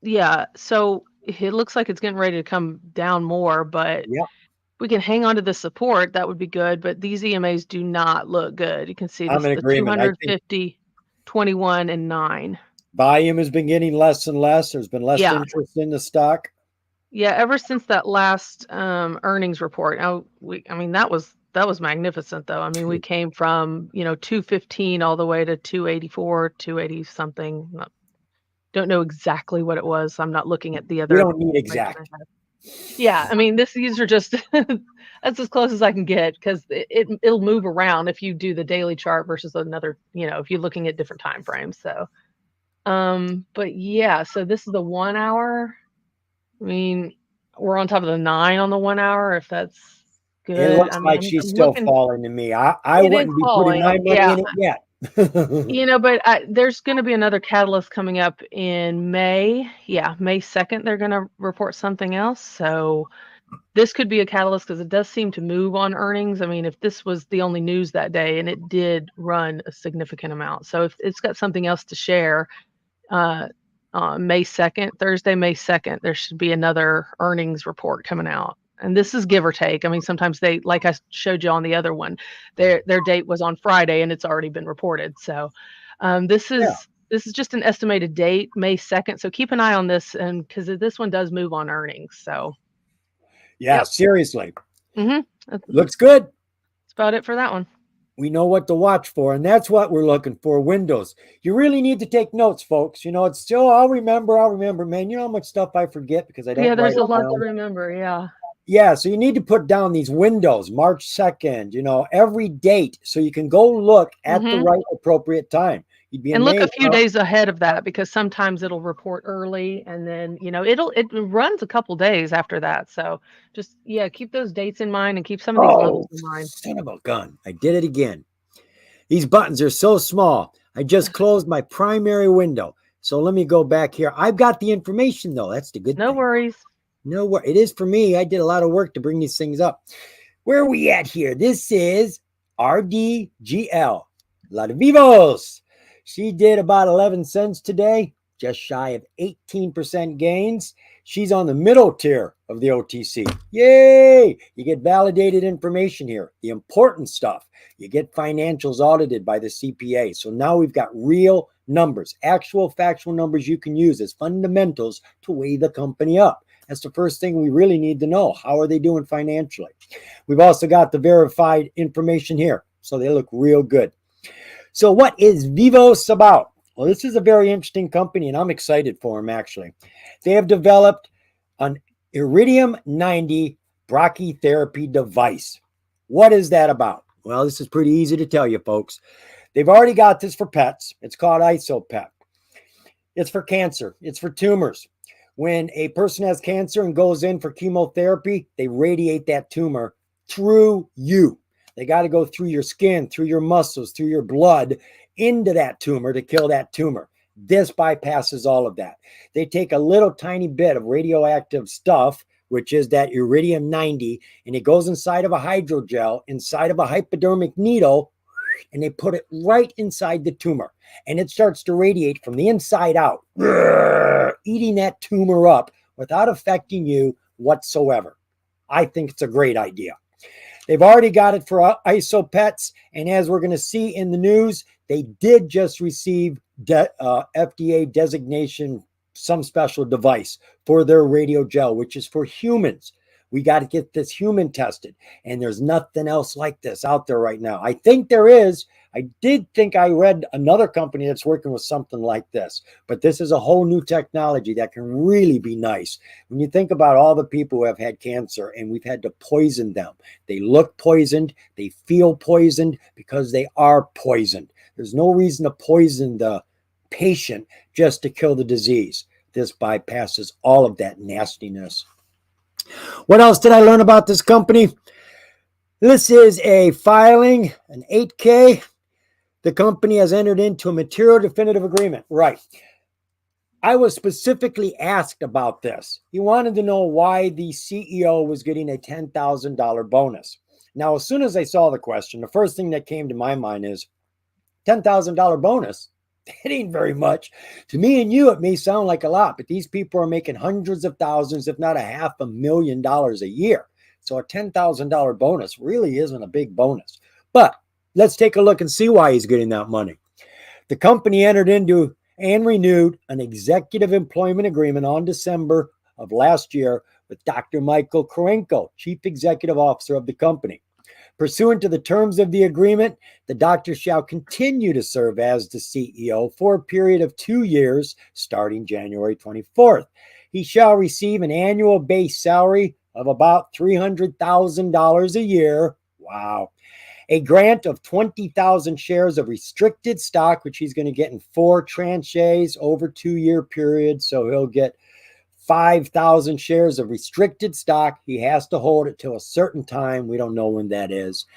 Yeah, so it looks like it's getting ready to come down more, but we can hang on to the support, that would be good, but these EMAs do not look good. You can see this, I'm in agreement. 250, 21, and 9. Volume has been getting less and less. There's been less interest in the stock. Yeah, ever since that last earnings report. Now, that was magnificent, though. I mean, we came from 215 all the way to 284, 280 something. Don't know exactly what it was. I'm not looking at the other. We don't need exact. Yeah, I mean, these are just that's as close as I can get because it'll move around if you do the daily chart versus another, if you're looking at different time frames. So, but yeah, so this is the 1-hour. I mean, we're on top of the 9 on the 1-hour. If that's good, it looks like she's still falling to me. I wouldn't be putting my money in it yet. But there's going to be another catalyst coming up in May. Yeah, May 2nd, they're going to report something else. So this could be a catalyst because it does seem to move on earnings. I mean, if this was the only news that day, and it did run a significant amount. So if it's got something else to share, May 2nd, Thursday, May 2nd, there should be another earnings report coming out. And this is give or take. I mean, sometimes they, like I showed you on the other one, their date was on Friday and it's already been reported. So this is just an estimated date, May 2nd. So keep an eye on this, and because this one does move on earnings. So seriously. Looks good. That's about it for that one. We know what to watch for, and that's what we're looking for, windows. You really need to take notes, folks. It's still, I'll remember, man. You know how much stuff I forget because I don't write there's a lot down. to remember, Yeah, so you need to put down these windows, March 2nd, every date, so you can go look at the right appropriate time. You'd be amazed. And look a few days ahead of that, because sometimes it'll report early, and then it runs a couple days after that. So just keep those dates in mind and keep some of these levels in mind. Son of a gun! I did it again. These buttons are so small. I just closed my primary window. So let me go back here. I've got the information though. That's the good thing. No worries. No worries. It is for me. I did a lot of work to bring these things up. Where are we at here? This is RDGL-Vivos. She did about 11 cents today, just shy of 18% gains. She's on the middle tier of the OTC. Yay! You get validated information here, the important stuff. You get financials audited by the CPA. So now we've got real numbers, actual factual numbers you can use as fundamentals to weigh the company up. That's the first thing we really need to know. How are they doing financially? We've also got the verified information here. So they look real good. So what is Vivos about? Well, this is a very interesting company, and I'm excited for them, actually. They have developed an iridium-90 brachytherapy device. What is that about? Well, this is pretty easy to tell you, folks. They've already got this for pets. It's called IsoPet. It's for cancer. It's for tumors. When a person has cancer and goes in for chemotherapy, they radiate that tumor through you. They got to go through your skin, through your muscles, through your blood, into that tumor to kill that tumor. This bypasses all of that. They take a little tiny bit of radioactive stuff, which is that iridium-90, and it goes inside of a hydrogel, inside of a hypodermic needle, and they put it right inside the tumor. And it starts to radiate from the inside out, eating that tumor up without affecting you whatsoever. I think it's a great idea. They've already got it for IsoPets, and as we're going to see in the news, they did just receive FDA designation, some special device for their radiogel, which is for humans. We got to get this human tested, and there's nothing else like this out there right now. I think there is. I did think I read another company that's working with something like this, but this is a whole new technology that can really be nice. When you think about all the people who have had cancer and we've had to poison them, they look poisoned, they feel poisoned because they are poisoned. There's no reason to poison the patient just to kill the disease. This bypasses all of that nastiness. What else did I learn about this company? This is a filing, an 8K. The company has entered into a material definitive agreement. Right. I was specifically asked about this. He wanted to know why the CEO was getting a $10,000 bonus. Now, as soon as I saw the question, the first thing that came to my mind is $10,000 bonus. It ain't very much. To me and you, it may sound like a lot, but these people are making hundreds of thousands, if not $500,000 a year. So a $10,000 bonus really isn't a big bonus. But let's take a look and see why he's getting that money. The company entered into and renewed an executive employment agreement on December of last year with Dr. Michael Korenko, Chief Executive Officer of the company. Pursuant to the terms of the agreement, the doctor shall continue to serve as the CEO for a period of 2 years, starting January 24th. He shall receive an annual base salary of about $300,000 a year. Wow. A grant of 20,000 shares of restricted stock, which he's going to get in 4 tranches over 2-year period. So he'll get 5,000 shares of restricted stock. He has to hold it till a certain time. We don't know when that is.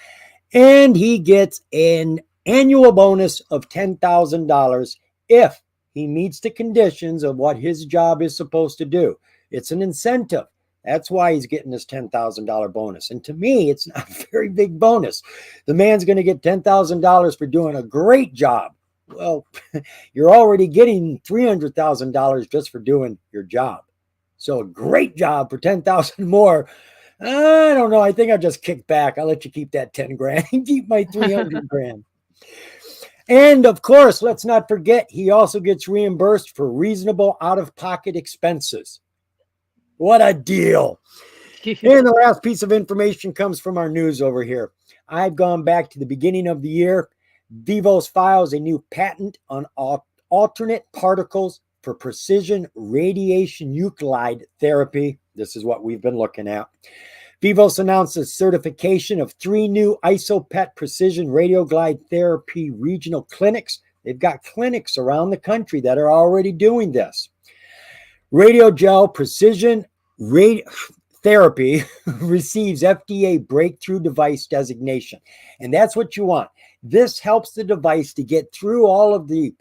And he gets an annual bonus of $10,000 if he meets the conditions of what his job is supposed to do. It's an incentive. That's why he's getting this $10,000 bonus. And to me, it's not a very big bonus. The man's going to get $10,000 for doing a great job. Well, you're already getting $300,000 just for doing your job. So a great job for 10,000 more. I don't know. I think I'll just kick back. I'll let you keep that 10 grand and keep my 300 grand. And of course, let's not forget, he also gets reimbursed for reasonable out-of-pocket expenses. What a deal. And the last piece of information comes from our news over here. I've gone back to the beginning of the year. Vivos files a new patent on alternate particles for precision radiation nuclide therapy. This is what we've been looking at. Vivos announces certification of 3 new IsoPet precision radioglide therapy regional clinics. They've got clinics around the country that are already doing this. Radiogel precision therapy receives FDA breakthrough device designation. And that's what you want. This helps the device to get through all of the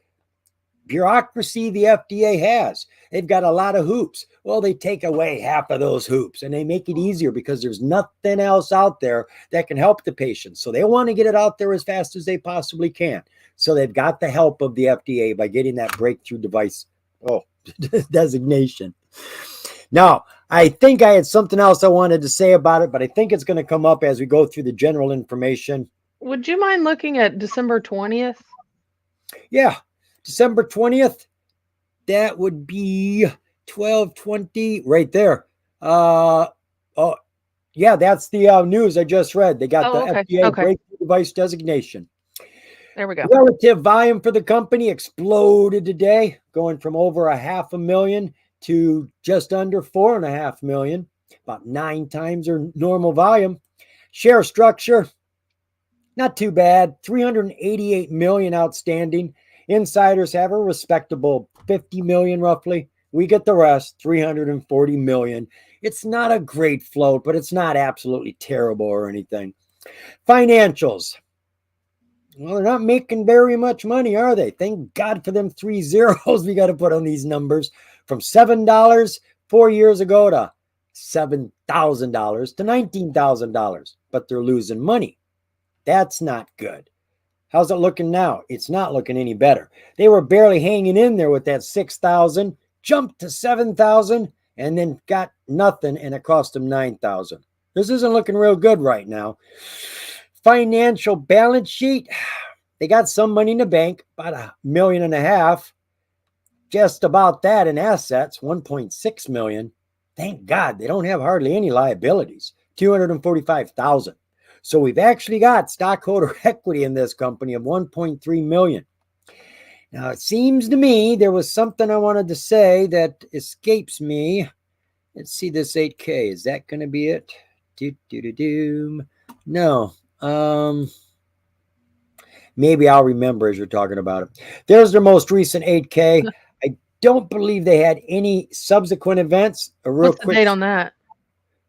bureaucracy the FDA has. They've got a lot of hoops. Well, they take away half of those hoops and they make it easier because there's nothing else out there that can help the patient. So they want to get it out there as fast as they possibly can. So they've got the help of the FDA by getting that breakthrough device designation. Now, I think I had something else I wanted to say about it, but I think it's going to come up as we go through the general information. Would you mind looking at December 20th? Yeah, December 20th. That would be 12/20 right there. Oh, yeah, that's the news I just read. They got the Oh, okay. FDA Okay. breakthrough device designation. There we go. Relative volume for the company exploded today, going from over 500,000 to just under 4.5 million, about 9 times their normal volume. Share structure, not too bad, 388 million outstanding. Insiders have a respectable 50 million roughly. We get the rest, 340 million. It's not a great float, but it's not absolutely terrible or anything. Financials. Well, they're not making very much money, are they? Thank God for them 3 zeros we got to put on these numbers. From $7 4 years ago to $7,000 to $19,000, but they're losing money. That's not good. How's it looking now? It's not looking any better. They were barely hanging in there with that 6,000, jumped to 7,000, and then got nothing, and it cost them 9,000. This isn't looking real good right now. Financial balance sheet. They got some money in the bank, about $1.5 million. Just about that in assets, 1.6 million. Thank God they don't have hardly any liabilities, 245,000. So we've actually got stockholder equity in this company of 1.3 million. Now it seems to me there was something I wanted to say that escapes me. Let's see this 8K. Is that going to be it? No. Maybe I'll remember as you're talking about it. There's their most recent 8K. I don't believe they had any subsequent events. What's the date on that?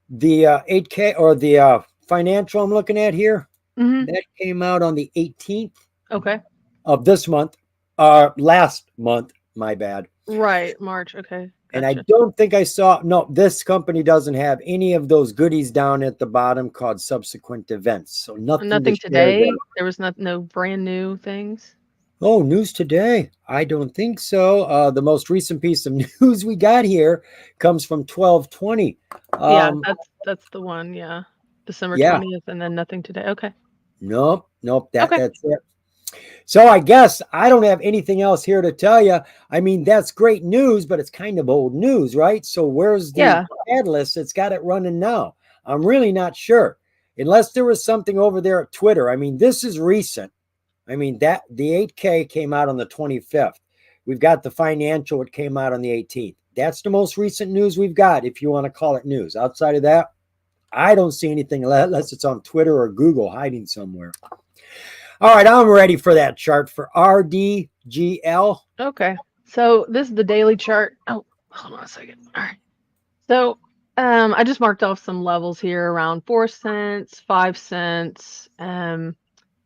The 8K or the financial I'm looking at here, that came out on the 18th of this month. Last month, my bad. Right, March. Okay. And I don't think I saw, no, this company doesn't have any of those goodies down at the bottom called subsequent events. So nothing today. There was no brand new things. Oh, news today? I don't think so. The most recent piece of news we got here comes from 12/20. Yeah, that's the one. Yeah, December 20th, and then nothing today. Okay. Nope. That's it. So I guess I don't have anything else here to tell you. I mean, that's great news, but it's kind of old news, right? So where's the catalyst that's got it running now? I'm really not sure. Unless there was something over there at Twitter. I mean, this is recent. I mean, that the 8K came out on the 25th. We've got the financial, it came out on the 18th. That's the most recent news we've got, if you want to call it news. Outside of that, I don't see anything unless it's on Twitter or Google hiding somewhere. All right, I'm ready for that chart for RDGL. Okay, so this is the daily chart. Oh, hold on a second. All right. So I just marked off some levels here around 4 cents, 5 cents, and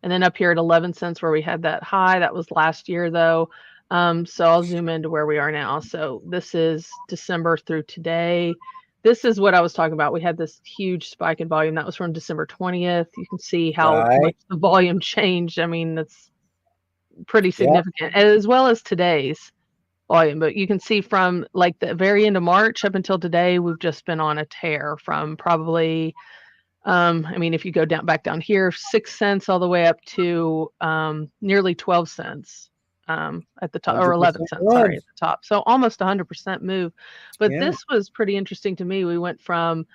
then up here at 11 cents where we had that high. That was last year, though. So I'll zoom into where we are now. So this is December through today. This is what I was talking about. We had this huge spike in volume. That was from December 20th. You can see how much the volume changed. I mean, that's pretty significant, as well as today's volume. But you can see from like the very end of March up until today, we've just been on a tear from probably, I mean, if you go back down here, 6 cents all the way up to nearly 12 cents. At the top, or 11 cents, sorry, at the top. So almost 100% move. But this was pretty interesting to me. We went from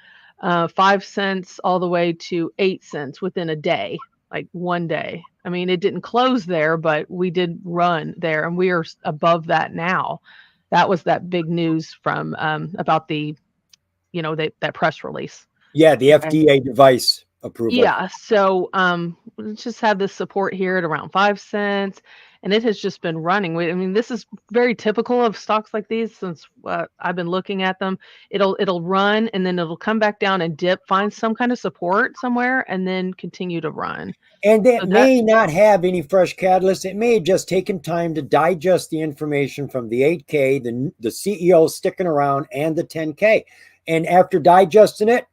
5 cents all the way to 8 cents within a day, like one day. I mean, it didn't close there, but we did run there, and we are above that now. That was that big news from about the, that press release. Yeah, the FDA device approval. Yeah, so we just have this support here at around 5 cents, and it has just been running. I mean, this is very typical of stocks like these since I've been looking at them. It'll run, and then it'll come back down and dip, find some kind of support somewhere, and then continue to run. And it may not have any fresh catalyst. It may have just taken time to digest the information from the 8K, the CEO sticking around, and the 10K. And after digesting it,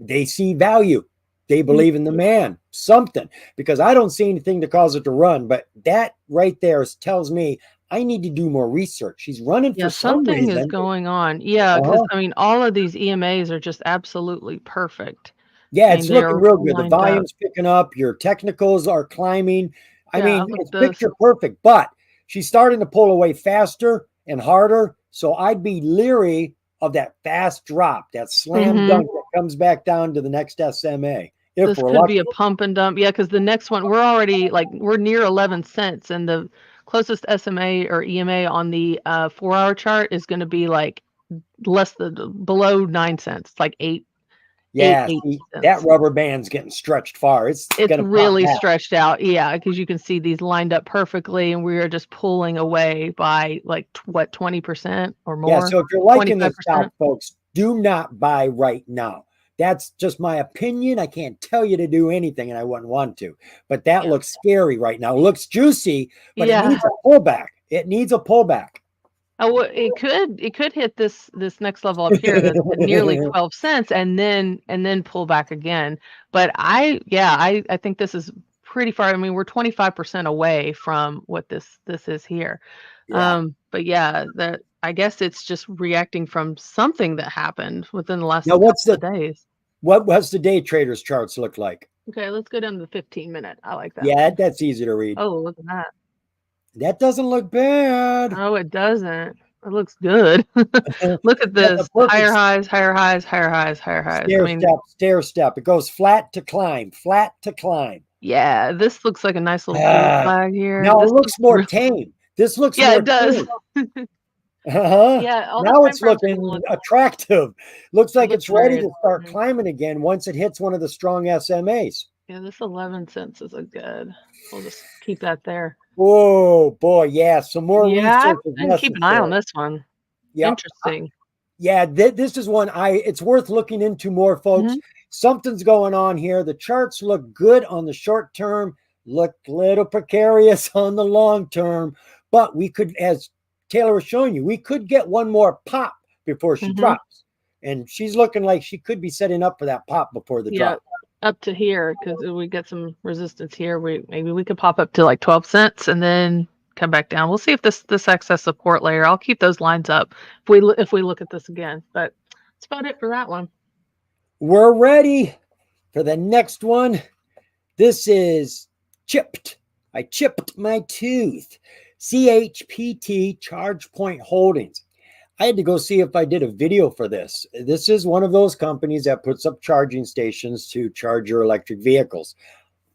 they see value. They believe in the man, something, because I don't see anything to cause it to run. But that right there tells me I need to do more research. She's running Yeah, for some something is reason. going on. Yeah, because Uh-huh. I mean, all of these EMAs are just absolutely perfect. Yeah, I mean, it's they looking are real good. The lined up. volume's picking up. Your technicals are climbing. I Yeah, mean, look it's at this. picture perfect, but she's starting to pull away faster and harder. So I'd be leery of that fast drop, that slam Hmm. dunk that comes back down to the next SMA. If This we're could be lucky. a pump and dump. Yeah, because the next one, we're already like, we're near 11 cents, and the closest SMA or EMA on the 4-hour chart is going to be like less than below 9 cents, like Yeah, eight see, that cents. rubber band's getting stretched far. It's It's gonna pop really back. stretched out. Yeah, because you can see these lined up perfectly, and we are just pulling away by like what, 20% or Yeah, more, so if you're liking this stock, 25%. folks, do not buy right now. That's just my opinion. I can't tell you to do anything, and I wouldn't want to. But that Yeah. looks scary right now. It looks juicy, but it Yeah. needs a pullback. It needs a pullback. Oh, well, it could hit this next level up here that's at nearly 12 cents and then pull back again. But I think this is pretty far. I mean, we're 25% away from what this is here. Yeah. But yeah, that I guess it's just reacting from something that happened within the last Now, couple of days. what's the day traders charts look like? Okay, let's go down to the 15-minute. I like that Yeah, one. that's easy to read. Oh, look at that. That doesn't look bad. Oh, it doesn't. It looks good. Look at That's a this. Higher perfect highs, higher highs, higher highs, higher highs. I stair mean, step, stair step. It goes flat to climb, flat to climb. yeah, this looks like a nice little blue Ah, flag here. now it This looks looks more real. tame. This looks Yeah, more it does. tame. Uh-huh. Yeah, all the Now time it's frames are looking looking. attractive. Looks It like looks it's ready very. to start Mhm. climbing again once it hits one of the strong SMAs. Yeah, this 11 cents is a good. We'll just keep that there. Oh boy, yeah. Some more Yeah, research is I can keep an eye on necessary. this one. Yep. Interesting. Yeah, this is one it's worth looking into more, folks. Hmm. Something's going on here. The charts look good on the short term, look a little precarious on the long term, but we could, as Taylor was showing you, we could get one more pop before she Hmm. drops. And she's looking like she could be setting up for that pop before the Yeah, drop. up to here because we get some resistance here. Maybe we could pop up to like 12 cents and then come back down. We'll see if this excess support layer. I'll keep those lines up if we look at this again. But that's about it for that one. We're ready for the next one. This is chipped. I chipped my tooth. CHP-ChargePoint Holdings. I had to go see if I did a video for this. This is one of those companies that puts up charging stations to charge your electric vehicles.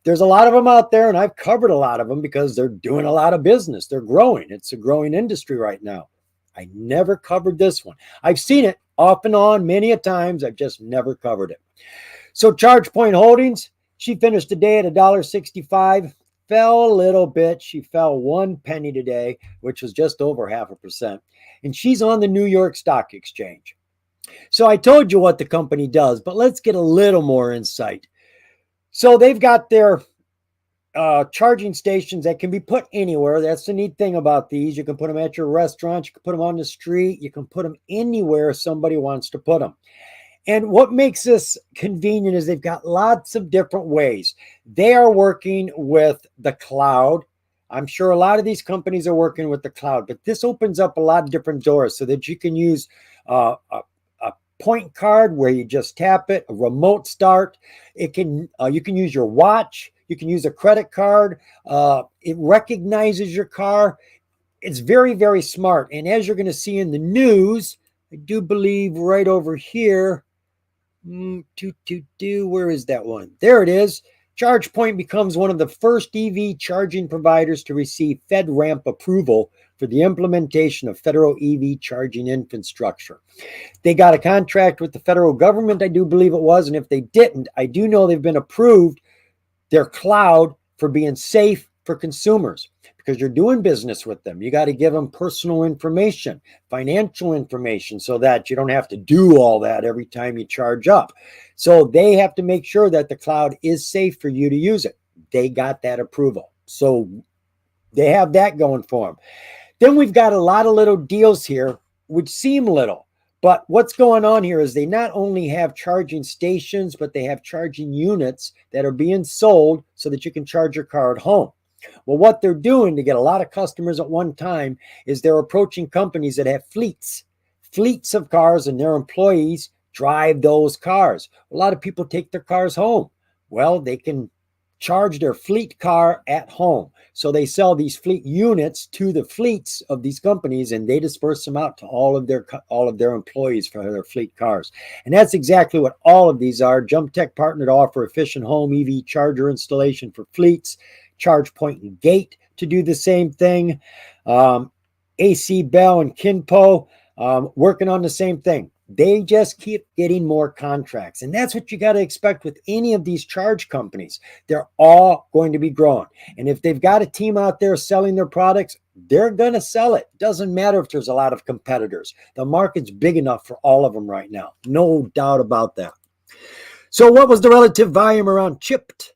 There's a lot of them out there, and I've covered a lot of them because they're doing a lot of business. They're growing. It's a growing industry right now. I never covered this one. I've seen it off and on many a times. I've just never covered it. So ChargePoint Holdings, she finished the day at $1.65, fell a little bit. She fell 1 penny today, which was just over 0.5%. And she's on the New York Stock Exchange. So I told you what the company does, but let's get a little more insight. So they've got their charging stations that can be put anywhere. That's the neat thing about these. You can put them at your restaurant. You can put them on the street. You can put them anywhere somebody wants to put them. And what makes this convenient is they've got lots of different ways. They are working with the cloud. I'm sure a lot of these companies are working with the cloud, but this opens up a lot of different doors so that you can use a point card where you just tap it, a remote start. It can you can use your watch. You can use a credit card. It recognizes your car. It's very, very smart. And as you're going to see in the news, I do believe right over here, where is that one? There it is. ChargePoint becomes one of the first EV charging providers to receive FedRAMP approval for the implementation of federal EV charging infrastructure. They got a contract with the federal government, I do believe it was, and if they didn't, I do know they've been approved, their cloud, for being safe for consumers, because you're doing business with them. You got to give them personal information, financial information, so that you don't have to do all that every time you charge up. So they have to make sure that the cloud is safe for you to use it. They got that approval. So they have that going for them. Then we've got a lot of little deals here, which seem little. But what's going on here is they not only have charging stations, but they have charging units that are being sold so that you can charge your car at home. Well, what they're doing to get a lot of customers at one time is they're approaching companies that have fleets of cars, and their employees drive those cars. A lot of people take their cars home. Well, they can charge their fleet car at home. So they sell these fleet units to the fleets of these companies, and they disperse them out to all of their employees for their fleet cars. And that's exactly what all of these are. JumpTech partnered to offer efficient home EV charger installation for fleets, ChargePoint and Gate to do the same thing. AC Bell and Kinpo working on the same thing. They just keep getting more contracts. And that's what you got to expect with any of these charge companies. They're all going to be growing. And if they've got a team out there selling their products, they're going to sell it. Doesn't matter if there's a lot of competitors. The market's big enough for all of them right now. No doubt about that. So what was the relative volume around chipped?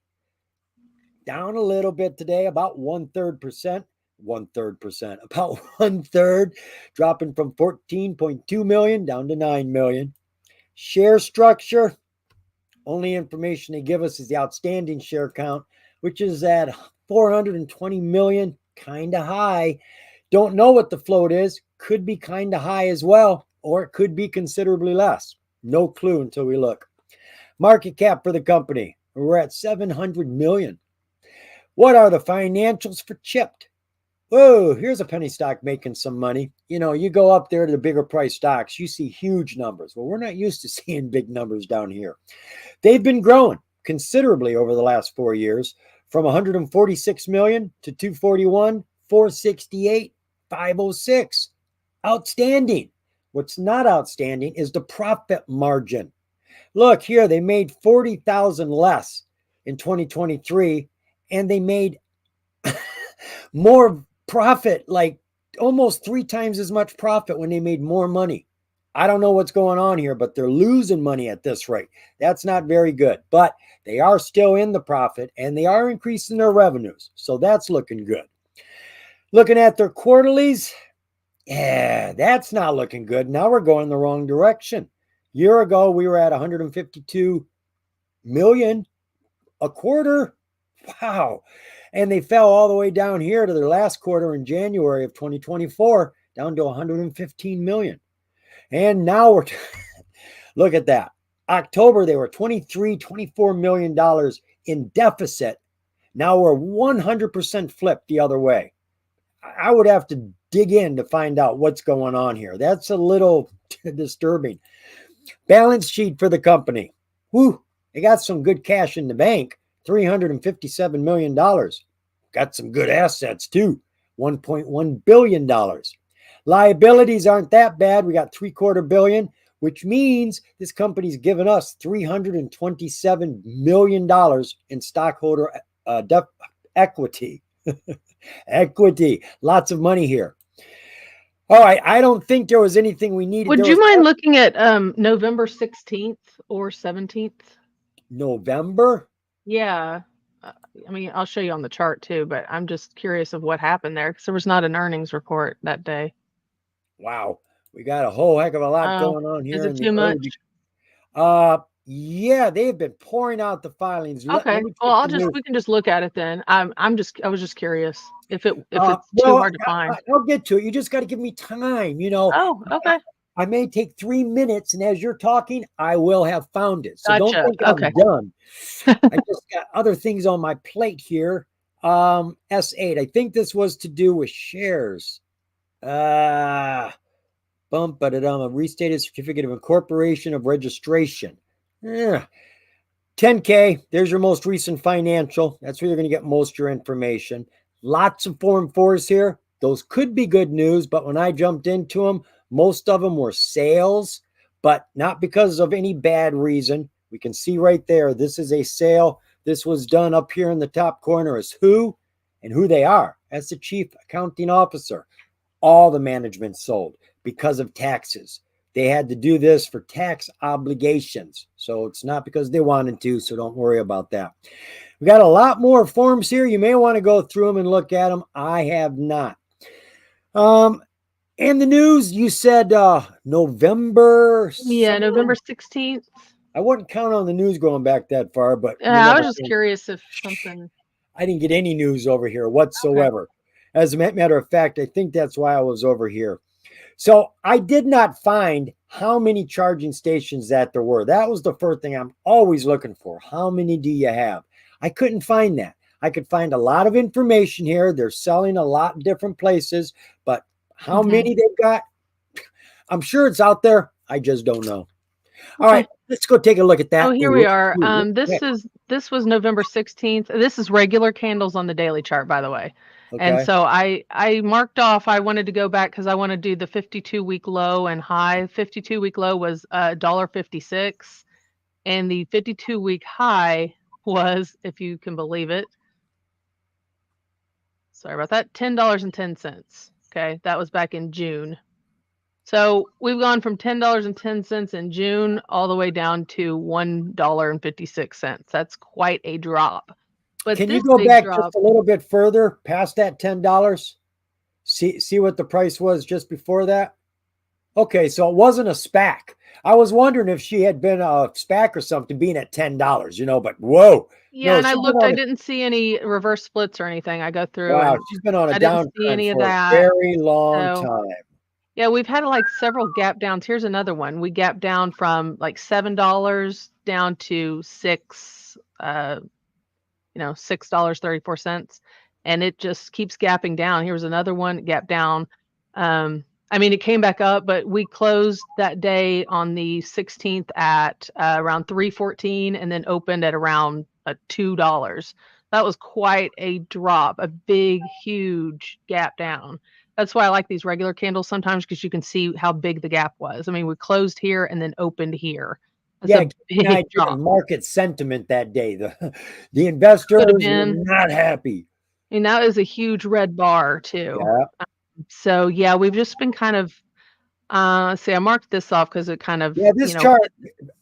Down a little bit today, about 1/3%. About 1/3, dropping from 14.2 million down to 9 million. Share structure, only information they give us is the outstanding share count, which is at 420 million, kind of high. Don't know what the float is, could be kind of high as well, or it could be considerably less. No clue until we look. Market cap for the company, we're at 700 million. What are the financials for chipped? Whoa, here's a penny stock making some money. You know, you go up there to the bigger price stocks, you see huge numbers. Well, we're not used to seeing big numbers down here. They've been growing considerably over the last 4 years, from 146 million to 241, 468, 506. Outstanding. What's not outstanding is the profit margin. Look here, they made 40,000 less in 2023, and they made more profit, like almost 3 times as much profit when they made more money. I don't know what's going on here, but they're losing money at this rate. That's not very good, but they are still in the profit and they are increasing their revenues. So that's looking good. Looking at their quarterlies, yeah, that's not looking good. Now we're going the wrong direction. A year ago, we were at 152 million a quarter. Wow. And they fell all the way down here to their last quarter in January of 2024, down to 115 million. And now we're, look at that. October, they were $24 million in deficit. Now we're 100% flipped the other way. I would have to dig in to find out what's going on here. That's a little disturbing. Balance sheet for the company. Whew, they got some good cash in the bank. $357 million. Got some good assets too. $1.1 billion. Liabilities aren't that bad. We got $750 million, which means this company's given us $327 million in stockholder equity. Equity. Lots of money here. All right. I don't think there was anything we needed. Would you mind looking at November 16th or 17th? November? Yeah. I mean, I'll show you on the chart too, but I'm just curious of what happened there because there was not an earnings report that day. Wow. We got a whole heck of a lot going on here. Is it too much? Yeah, they've been pouring out the filings. Okay. Well, we can just look at it then. I was just curious if it's too hard to find. I'll get to it. You just got to give me time, you know. Oh, okay. I may take 3 minutes, and as you're talking, I will have found it. So Gotcha. Don't think I'm done. I just got other things on my plate here. S8. I think this was to do with shares. A restated certificate of incorporation of registration. 10K. There's your most recent financial. That's where you're going to get most of your information. Lots of Form 4s here. Those could be good news, but when I jumped into them, most of them were sales, but not because of any bad reason. We can see right there, this is a sale. This was done up here in the top corner as who and who they are. That's the chief accounting officer. All the management sold because of taxes. They had to do this for tax obligations. So it's not because they wanted to, so don't worry about that. We got a lot more forms here. You may want to go through them and look at them. I have not. And the news, you said November. Yeah, November 16th. I wouldn't count on the news going back that far, but I was just curious if something. I didn't get any news over here whatsoever. As a matter of fact, I think that's why I was over here. So I did not find how many charging stations that there were. That was the first thing I'm always looking for. How many do you have? I couldn't find that. I could find a lot of information here. They're selling a lot in different places, but how many they've got, I'm sure it's out there. I just don't know. All right, let's go take a look at that. Oh, here we are. This was November 16th. This is regular candles on the daily chart, by the way. And Okay. so I marked off, I wanted to go back because I want to do the 52-week low and high. 52-week low was $1.56, and the 52-week high was, if you can believe it, sorry about that, $10.10. Okay, that was back in June. So we've gone from $10.10 in June all the way down to $1.56. That's quite a drop. But Can you this go big back drop, just a little bit further past that $10? See what the price was just before that? Okay, so it wasn't a SPAC. I was wondering if she had been a SPAC or something being at $10, you know, but whoa. yeah, No, and I she's been looked, on I a, didn't see any reverse splits or anything. I go through wow, and she's been on a I didn't see downtrend any of for a that. very long So time. yeah, we've had like several gap downs. Here's another one. We gapped down from like $7 down to $6.34, and it just keeps gapping down. Here was another one, gap down. I mean, it came back up, but we closed that day on the 16th at around 314, and then opened at around $2. That was quite a drop, a big, huge gap down. That's why I like these regular candles sometimes, because you can see how big the gap was. I mean, we closed here and then opened here. That's Yeah, a give me an big idea of drop. market sentiment that day. The Could have investors were been. not happy. And that is a huge red bar too. Yeah. So yeah, we've just been kind of see, I marked this off because it kind of, Yeah, this chart,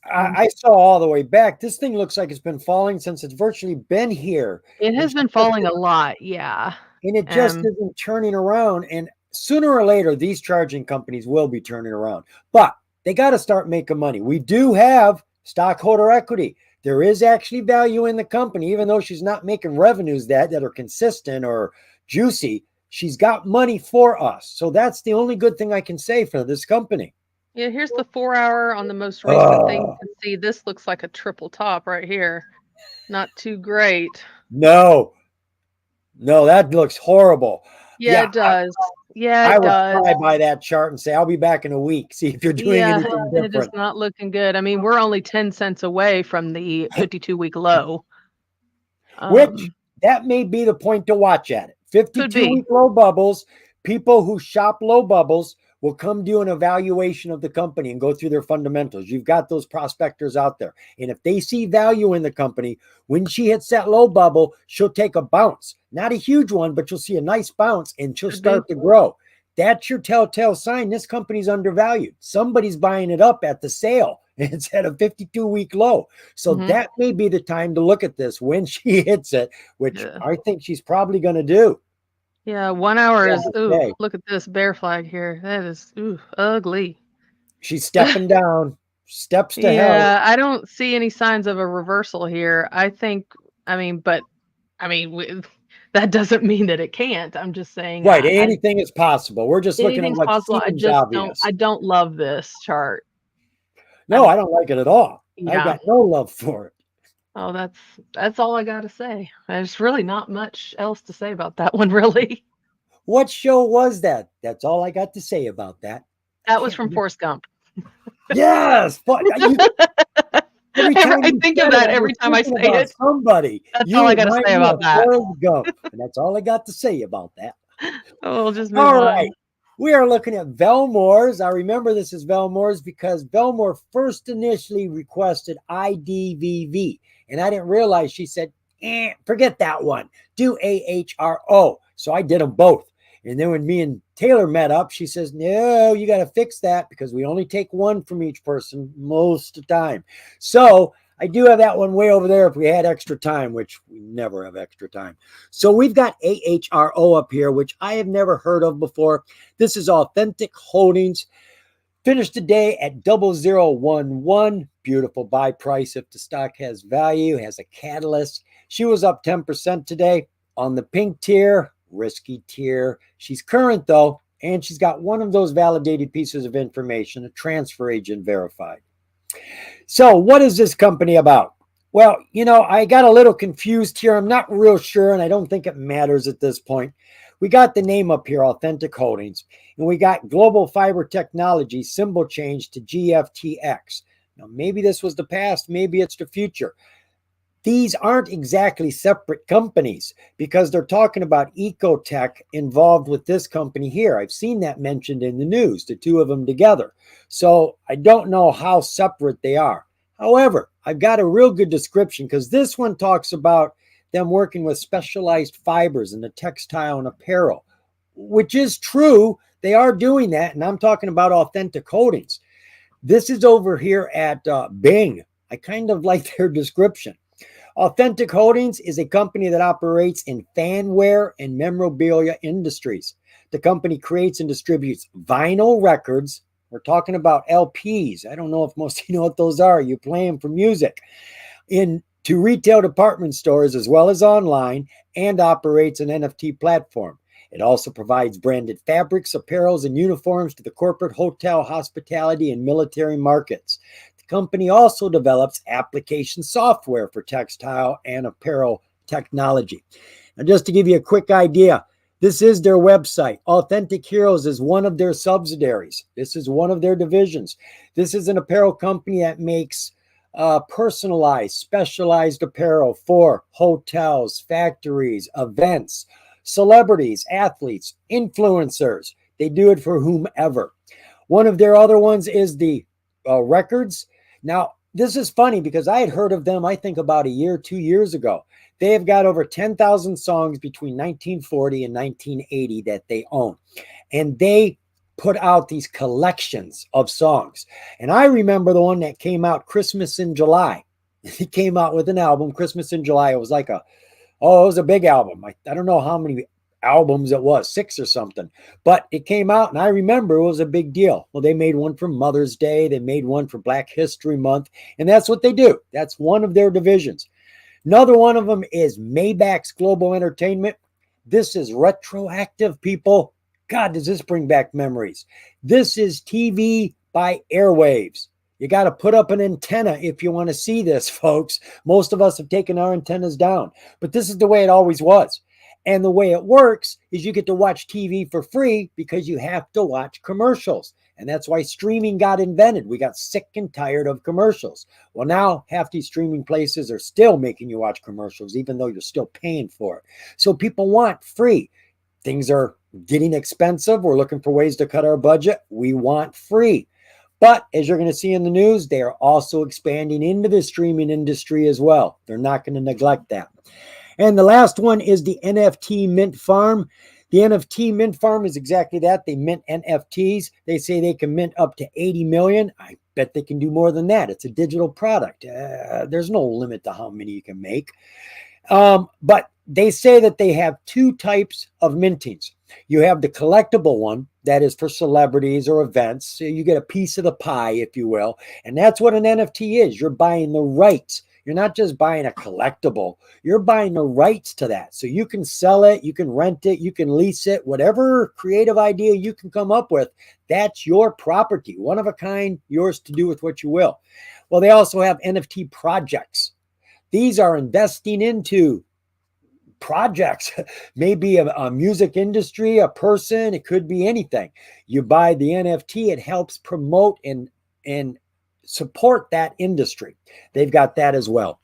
I saw all the way back. This thing looks like it's been falling since it's virtually been here. it has been falling a lot. Yeah. And it just isn't turning around. And sooner or later, these charging companies will be turning around. But they got to start making money. We do have stockholder equity. There is actually value in the company, even though she's not making revenues that are consistent or juicy. She's got money for us. So that's the only good thing I can say for this company. Yeah, here's the 4-hour on the most recent thing. You can see this looks like a triple top right here. Not too great. No, that looks horrible. Yeah, it does. I it would does. fly by that chart and say, I'll be back in a week. See if you're doing anything It is different. not looking good. I mean, we're only 10 cents away from the 52-week low. Which that may be the point to watch at it. 52-week low bubbles. People who shop low bubbles will come do an evaluation of the company and go through their fundamentals. You've got those prospectors out there. And if they see value in the company, when she hits that low bubble, she'll take a bounce. Not a huge one, but you'll see a nice bounce and she'll start to grow. That's your telltale sign this company's undervalued. Somebody's buying it up at the sale. It's at a 52-week low. So that may be the time to look at this when she hits it, which I think she's probably going to do. Yeah, 1 hour is, ooh, look at this bear flag here. That is, ooh, ugly. She's stepping down, steps to hell. Yeah, I don't see any signs of a reversal here. I think, that doesn't mean that it can't. I'm just saying. Right, anything is possible. We're just looking at what possible. seems obvious. I don't love this chart. No, I don't like it at all. Yeah. I got no love for it. Oh, that's all I got to say. There's really not much else to say about that one, really. What show was that? That's all I got to say about that. That was from Forrest Gump. Yes. I think of that every time I say it. Somebody. That's all I got to say about that. Forrest Gump, and that's all I got to say about that. Oh, we'll just move all on. Right. We are looking at Velmore's. I remember this is Velmore's because Velmore first initially requested IDVV. And I didn't realize she said, forget that one. Do AHRO. So I did them both. And then when me and Taylor met up, she says, no, you got to fix that because we only take one from each person most of the time. So I do have that one way over there if we had extra time, which we never have extra time. So we've got AHRO up here, which I have never heard of before. This is Authentic Holdings. Finished today at 0011. Beautiful buy price if the stock has value, has a catalyst. She was up 10% today on the pink tier, risky tier. She's current though, and she's got one of those validated pieces of information, a transfer agent verified. So what is this company about? Well, I got a little confused here. I'm not real sure, and I don't think it matters at this point. We got the name up here, Authentic Holdings, and we got Global Fiber Technology symbol change to GFTX. Now, maybe this was the past, maybe it's the future. These aren't exactly separate companies because they're talking about Ecotech involved with this company here. I've seen that mentioned in the news, the two of them together. So I don't know how separate they are. However, I've got a real good description because this one talks about them working with specialized fibers in the textile and apparel, which is true. They are doing that, and I'm talking about Authentic Holdings. This is over here at Bing. I kind of like their description. Authentic Holdings is a company that operates in fanware and memorabilia industries. The company creates and distributes vinyl records. We're talking about LPs. I don't know if most of you know what those are. You play them for music. To retail department stores as well as online, and operates an NFT platform. It also provides branded fabrics, apparels, and uniforms to the corporate, hotel, hospitality, and military markets. The company also develops application software for textile and apparel technology. Now, just to give you a quick idea, this is their website. Authentic Heroes is one of their subsidiaries. This is one of their divisions. This is an apparel company that makes personalized, specialized apparel for hotels, factories, events, celebrities, athletes, influencers. They do it for whomever. One of their other ones is the records. Now, this is funny because I had heard of them, I think about 2 years ago. They have got over 10,000 songs between 1940 and 1980 that they own. And they put out these collections of songs. And I remember the one that came out Christmas in July. He came out with an album, Christmas in July. It was like it was a big album. I don't know how many albums it was, 6 or something. But it came out, and I remember it was a big deal. Well, they made one for Mother's Day. They made one for Black History Month. And that's what they do. That's one of their divisions. Another one of them is Maybach's Global Entertainment. This is retroactive, people. God, does this bring back memories? This is TV by airwaves. You got to put up an antenna if you want to see this, folks. Most of us have taken our antennas down, but this is the way it always was. And the way it works is you get to watch TV for free because you have to watch commercials. And that's why streaming got invented. We got sick and tired of commercials. Well, now half these streaming places are still making you watch commercials, even though you're still paying for it. So people want free. Things are getting expensive. We're looking for ways to cut our budget. We want free. But as you're going to see in the news, they are also expanding into the streaming industry as well. They're not going to neglect that. And the last one is the NFT Mint Farm. The NFT Mint Farm is exactly that. They mint NFTs. They say they can mint up to 80 million. I bet they can do more than that. It's a digital product. There's no limit to how many you can make. But they say that they have 2 types of mintings. You have the collectible one that is for celebrities or events. So you get a piece of the pie, if you will. And that's what an NFT is. You're buying the rights. You're not just buying a collectible. You're buying the rights to that. So you can sell it, you can rent it, you can lease it, whatever creative idea you can come up with, that's your property. One of a kind, yours to do with what you will. Well, they also have NFT projects. These are investing into projects, maybe a music industry, a person, it could be anything. You buy the NFT, it helps promote and support that industry. They've got that as well.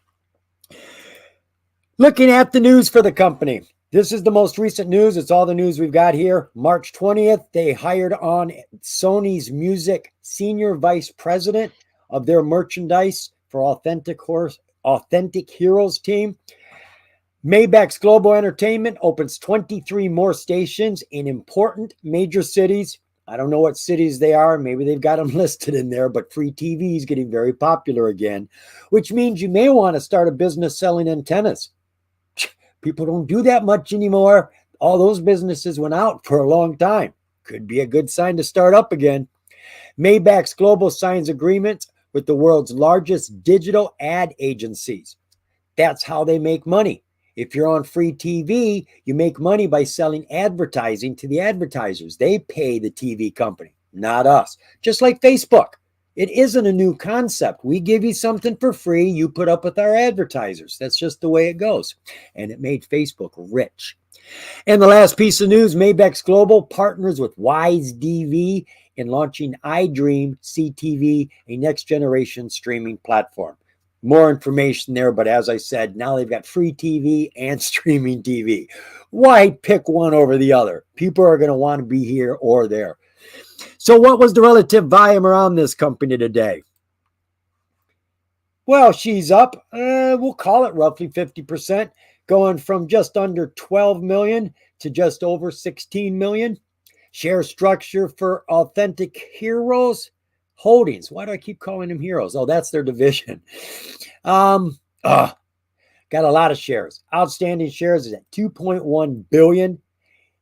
Looking at the news for the company. This is the most recent news. It's all the news we've got here. March 20th, they hired on Sony's music senior vice president of their merchandise for Authentic Heroes team. Maybach's Global Entertainment opens 23 more stations in important major cities. I don't know what cities they are. Maybe they've got them listed in there, but free TV is getting very popular again, which means you may want to start a business selling antennas. People don't do that much anymore. All those businesses went out for a long time. Could be a good sign to start up again. Maybach's Global signs agreements with the world's largest digital ad agencies. That's how they make money. If you're on free TV, you make money by selling advertising to the advertisers. They pay the TV company, not us. Just like Facebook. It isn't a new concept. We give you something for free. You put up with our advertisers. That's just the way it goes. And it made Facebook rich. And the last piece of news, Mabex Global partners with Wise DV in launching iDream CTV, a next generation streaming platform. More information there, but as I said, now they've got free TV and streaming TV. Why pick one over the other? People are going to want to be here or there. So what was the relative volume around this company today? Well, she's up, we'll call it roughly 50%, going from just under 12 million to just over 16 million. Share structure for Authentic Heroes Holdings. Why do I keep calling them heroes? Oh, that's their division. Got a lot of shares. Outstanding shares is at 2.1 billion.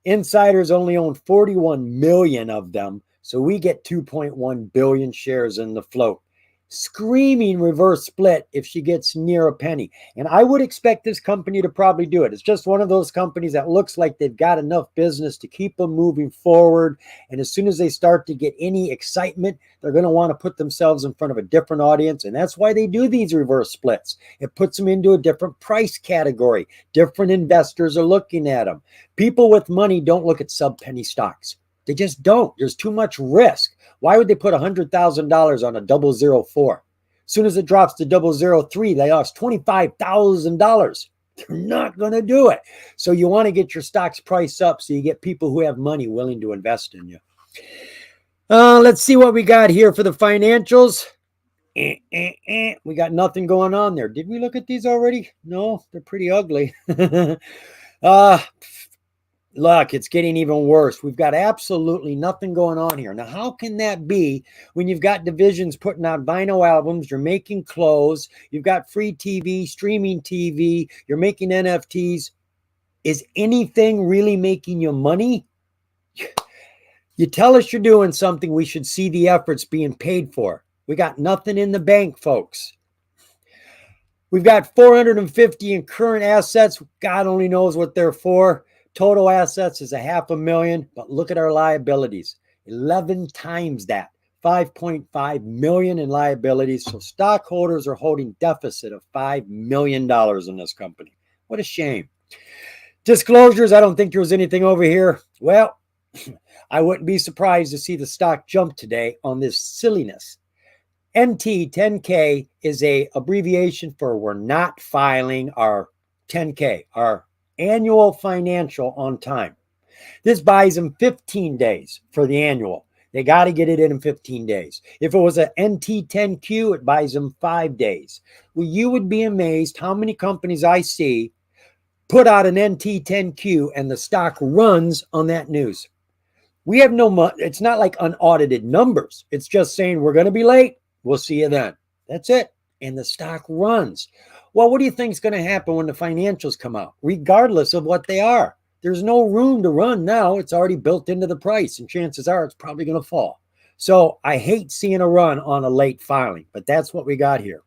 Insiders only own 41 million of them. So we get 2.1 billion shares in the float. Screaming reverse split if she gets near a penny. And I would expect this company to probably do it. It's just one of those companies that looks like they've got enough business to keep them moving forward. And as soon as they start to get any excitement, they're going to want to put themselves in front of a different audience. And that's why they do these reverse splits. It puts them into a different price category. Different investors are looking at them. People with money don't look at sub-penny stocks. They just don't. There's too much risk. Why would they put $100,000 on a 004? As soon as it drops to 003, they lost $25,000. They're not going to do it. So you want to get your stocks price up so you get people who have money willing to invest in you. Let's see what we got here for the financials. We got nothing going on there. Did we look at these already? No, they're pretty ugly. Look, it's getting even worse. We've got absolutely nothing going on here. Now, how can that be when you've got divisions putting out vinyl albums, you're making clothes, you've got free TV, streaming TV, you're making NFTs? Is anything really making you money? You tell us you're doing something, we should see the efforts being paid for. We got nothing in the bank, folks. We've got 450 in current assets. God only knows what they're for. Total assets is $500,000, but look at our liabilities, 11 times that, 5.5 million in liabilities. So stockholders are holding deficit of $5 million in this company. What a shame. Disclosures, I don't think there was anything over here. Well, I wouldn't be surprised to see the stock jump today on this silliness. NT10K is a abbreviation for we're not filing our 10K, our annual financial on time. This buys them 15 days for the annual. They got to get it in 15 days. If it was an NT10Q, it buys them 5 days. Well, you would be amazed how many companies I see put out an NT10Q and the stock runs on that news. We have no money. It's not like unaudited numbers. It's just saying we're going to be late. We'll see you then. That's it. And the stock runs. Well, what do you think is going to happen when the financials come out, regardless of what they are? There's no room to run now. It's already built into the price, and chances are it's probably going to fall. So I hate seeing a run on a late filing, but that's what we got here.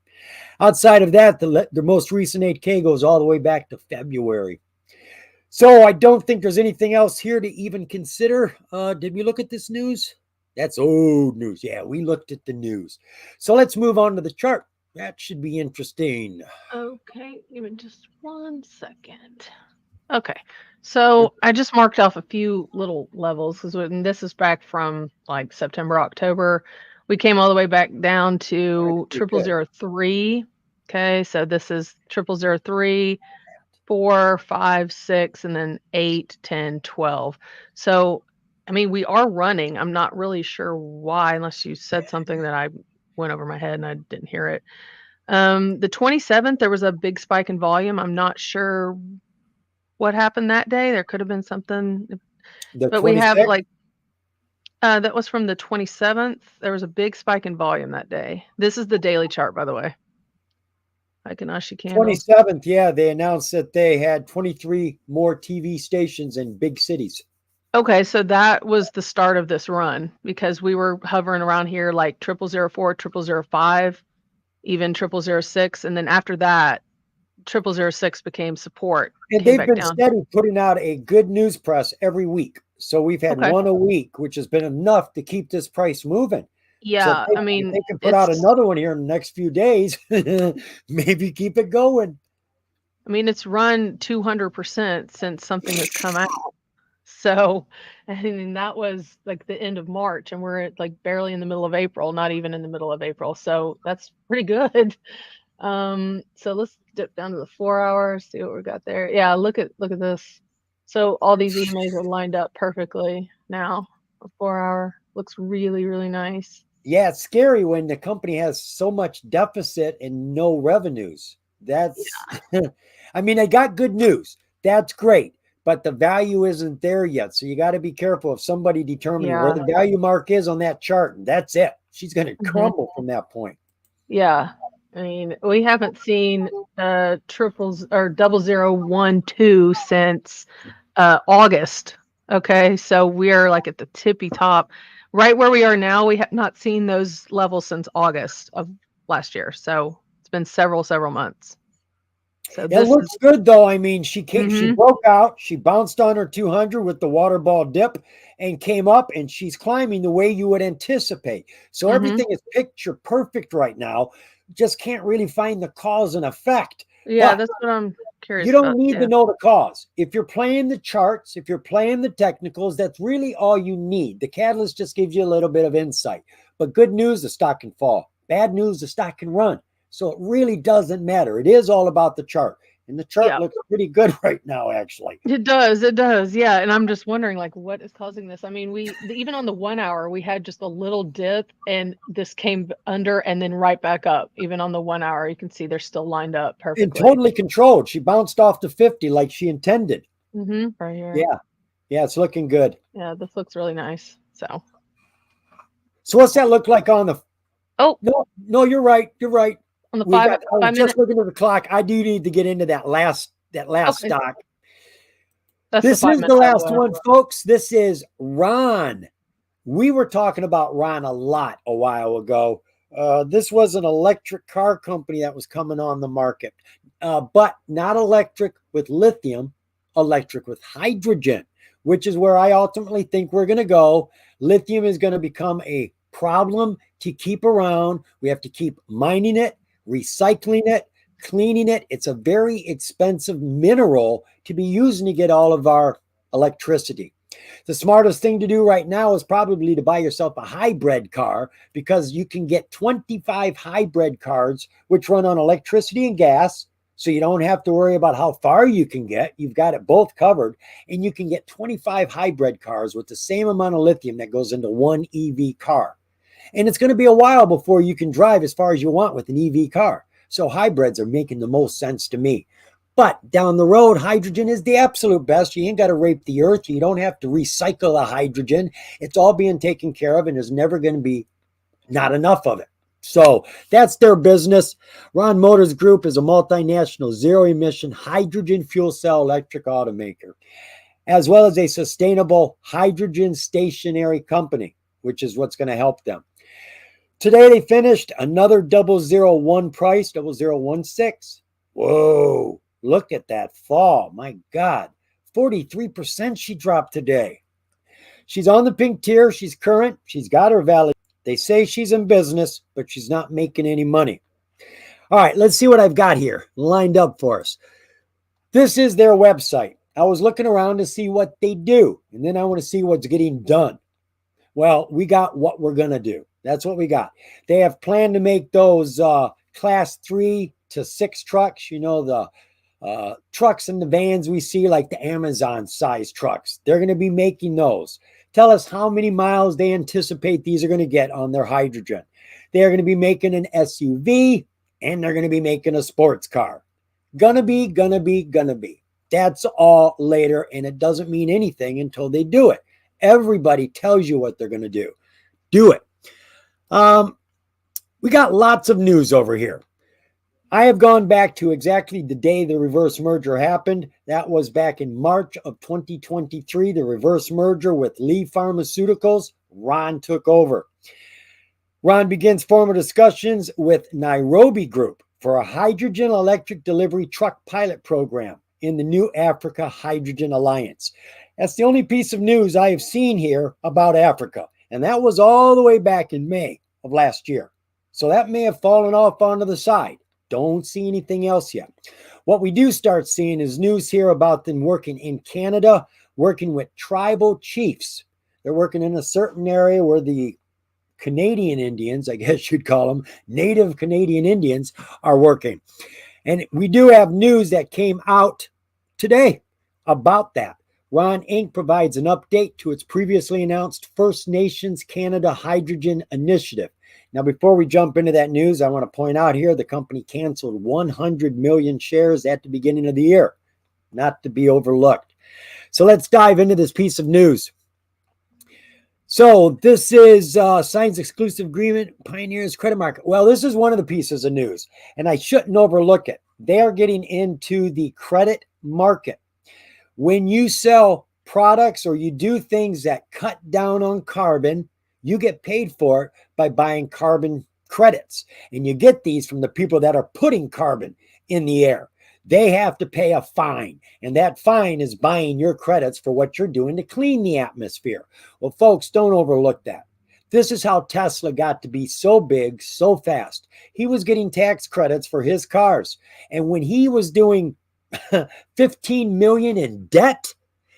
Outside of that, the most recent 8K goes all the way back to February. So I don't think there's anything else here to even consider. Did we look at this news? That's old news. Yeah, we looked at the news. So let's move on to the chart. That should be interesting. Okay, give me just 1 second. Okay, so I just marked off a few little levels because this is back from like September, October. We came all the way back down to 0003. Okay, so this is 0003, 4, 5, 6, and then 8, 10, 12. So, I mean, we are running. I'm not really sure why, unless you said something that I went over my head and I didn't hear it. The 27th, there was a big spike in volume. I'm not sure what happened that day. There could have been something, but we have like, that was from the 27th. There was a big spike in volume that day. This is the daily chart, by the way. Hikanashi candle. 27th, yeah, they announced that they had 23 more TV stations in big cities. Okay, so that was the start of this run because we were hovering around here like 0004, 0005, even 0006, and then after that, 0006 became support. And Came they've back been down. steady putting out a good news press every week. So we've had Okay. one a week, which has been enough to keep this price moving. Yeah, So I if mean, they can put out it's another one here in the next few days, maybe keep it going. it's run 200% since something has come out. So, I mean, that was like the end of March, and we're at like barely in the middle of April, not even in the middle of April. So that's pretty good. So let's dip down to the 4 hour, see what we got there. Yeah, look at this. So all these EMAs are lined up perfectly now. A 4 hour looks really, really nice. Yeah, it's scary when the company has so much deficit and no revenues. That's, I mean, they got good news. That's great, but the value isn't there yet. So you got to be careful of somebody determining where Yeah. the value mark is on that chart. And that's it. She's going to Mhm. crumble from that point. Yeah. I mean, we haven't seen triples or 0012 since August. Okay, so we're like at the tippy top, right where we are now. We have not seen those levels since August of last year. So it's been several months. So It this looks is good though. I mean, she mhm, broke out, she bounced on her 200 with the water ball dip and came up, and she's climbing the way you would anticipate. So mhm. everything is picture perfect right now. Just can't really find the cause and effect. Yeah, But that's what I'm you curious don't about need to too. know the cause. If you're playing the charts, if you're playing the technicals, that's really all you need. The catalyst just gives you a little bit of insight. But good news, the stock can fall. Bad news, the stock can run. So it really doesn't matter. It is all about the chart. And the chart Yeah. looks pretty good right now, actually. It does, yeah, and I'm just wondering, like, what is causing this? I mean, even on the 1 hour, we had just a little dip, and this came under and then right back up. Even on the 1 hour, you can see they're still lined up And perfectly. totally controlled. She bounced off to 50 like she intended. Right here. Yeah. Yeah, it's looking good. Yeah, this looks really nice. So, So what's that look like on the oh, No, you're right. You're right. on the We got I was 5 minute. just looking at the clock. I do need to get into that last Okay, stock. that's the This 5 is the minute, by the last way. one, folks. This is RONN. We were talking about RONN a lot a while ago. This was an electric car company that was coming on the market, but not electric with lithium, electric with hydrogen, which is where I ultimately think we're going to go. Lithium is going to become a problem to keep around. We have to keep mining it, recycling it, cleaning it. It's a very expensive mineral to be using to get all of our electricity. The smartest thing to do right now is probably to buy yourself a hybrid car, because you can get 25 hybrid cars which run on electricity and gas. So you don't have to worry about how far you can get. You've got it both covered. And you can get 25 hybrid cars with the same amount of lithium that goes into one EV car. And it's going to be a while before you can drive as far as you want with an EV car. So hybrids are making the most sense to me. But down the road, hydrogen is the absolute best. You ain't got to rape the earth. You don't have to recycle the hydrogen. It's all being taken care of, and there's never going to be not enough of it. So that's their business. RONN Motors Group is a multinational zero-emission hydrogen fuel cell electric automaker, as well as a sustainable hydrogen stationary company, which is what's going to help them. Today they finished another 001 price, 0016. Whoa, look at that fall. My God, 43% she dropped today. She's on the pink tier. She's current. She's got her value. They say she's in business, but she's not making any money. All right, let's see what I've got here lined up for us. This is their website. I was looking around to see what they do, and then I want to see what's getting done. Well, we got what we're going to do. That's what we got. They have planned to make those class 3 to 6 trucks, the trucks and the vans we see, like the Amazon size trucks. They're going to be making those. Tell us how many miles they anticipate these are going to get on their hydrogen. They're going to be making an SUV, and they're going to be making a sports car. Gonna be. That's all later, and it doesn't mean anything until they do it. Everybody tells you what they're going to do. Do it. We got lots of news over here. I have gone back to exactly the day the reverse merger happened. That was back in March of 2023, the reverse merger with Lee Pharmaceuticals. RONN took over. RONN begins formal discussions with Nairobi Group for a hydrogen electric delivery truck pilot program in the New Africa Hydrogen Alliance. That's the only piece of news I have seen here about Africa. And that was all the way back in May of last year. So that may have fallen off onto the side. Don't see anything else yet. What we do start seeing is news here about them working in Canada, working with tribal chiefs. They're working in a certain area where the Canadian Indians, I guess you'd call them, native Canadian Indians, are working. And we do have news that came out today about that. RONN Inc. provides an update to its previously announced First Nations Canada Hydrogen Initiative. Now, before we jump into that news, I want to point out here the company canceled 100 million shares at the beginning of the year, not to be overlooked. So let's dive into this piece of news. So this is signs exclusive agreement, Pioneers Credit Market. Well, this is one of the pieces of news, and I shouldn't overlook it. They are getting into the credit market. When you sell products or you do things that cut down on carbon, you get paid for it by buying carbon credits. And you get these from the people that are putting carbon in the air. They have to pay a fine, and that fine is buying your credits for what you're doing to clean the atmosphere. Well, folks, don't overlook that. This is how Tesla got to be so big so fast. He was getting tax credits for his cars, and when he was doing 15 million in debt,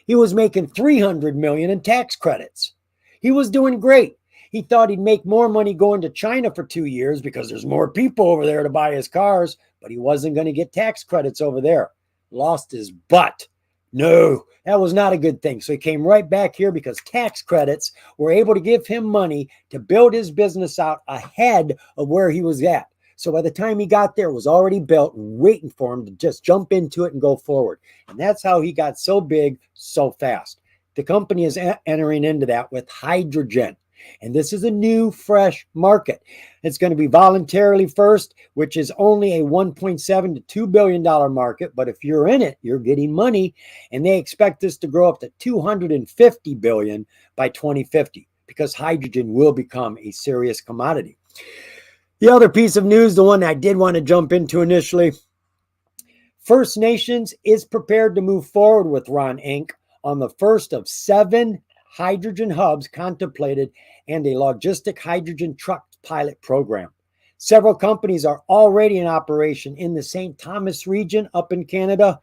he was making 300 million in tax credits. He was doing great. He thought he'd make more money going to China for 2 years because there's more people over there to buy his cars, but he wasn't going to get tax credits over there. Lost his butt. No, that was not a good thing. So he came right back here because tax credits were able to give him money to build his business out ahead of where he was at. So by the time he got there, it was already built, waiting for him to just jump into it and go forward. And that's how he got so big so fast. The company is entering into that with hydrogen. And this is a new, fresh market. It's going to be voluntarily first, which is only a $1.7 to $2 billion market. But if you're in it, you're getting money. And they expect this to grow up to $250 billion by 2050 because hydrogen will become a serious commodity. The other piece of news, the one I did want to jump into initially, First Nations is prepared to move forward with RONN Inc. on the first of 7 hydrogen hubs contemplated and a logistic hydrogen truck pilot program. Several companies are already in operation in the St. Thomas region up in Canada.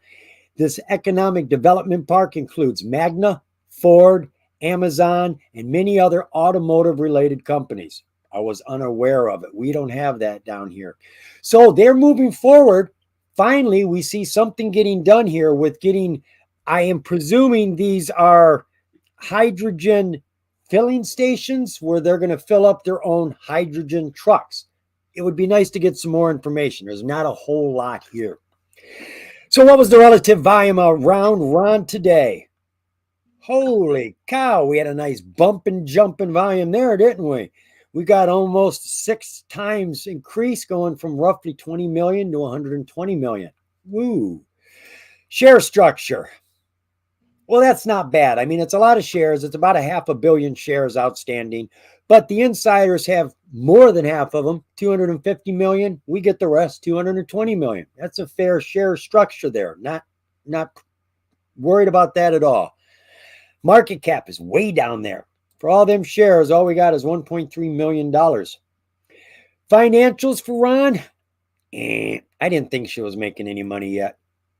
This economic development park includes Magna, Ford, Amazon, and many other automotive-related companies. I was unaware of it. We don't have that down here. So they're moving forward. Finally, we see something getting done here with getting, I am presuming these are hydrogen filling stations where they're going to fill up their own hydrogen trucks. It would be nice to get some more information. There's not a whole lot here. So what was the relative volume around RONN today? Holy cow, we had a nice bump and jump in volume there, didn't we? We got almost 6 times increase, going from roughly 20 million to 120 million. Woo. Share structure. Well, that's not bad. I mean, it's a lot of shares. It's about 500 million shares outstanding, but the insiders have more than half of them, 250 million. We get the rest, 220 million. That's a fair share structure there. Not worried about that at all. Market cap is way down there. For all them shares, all we got is $1.3 million. Financials for RONN? I didn't think she was making any money yet.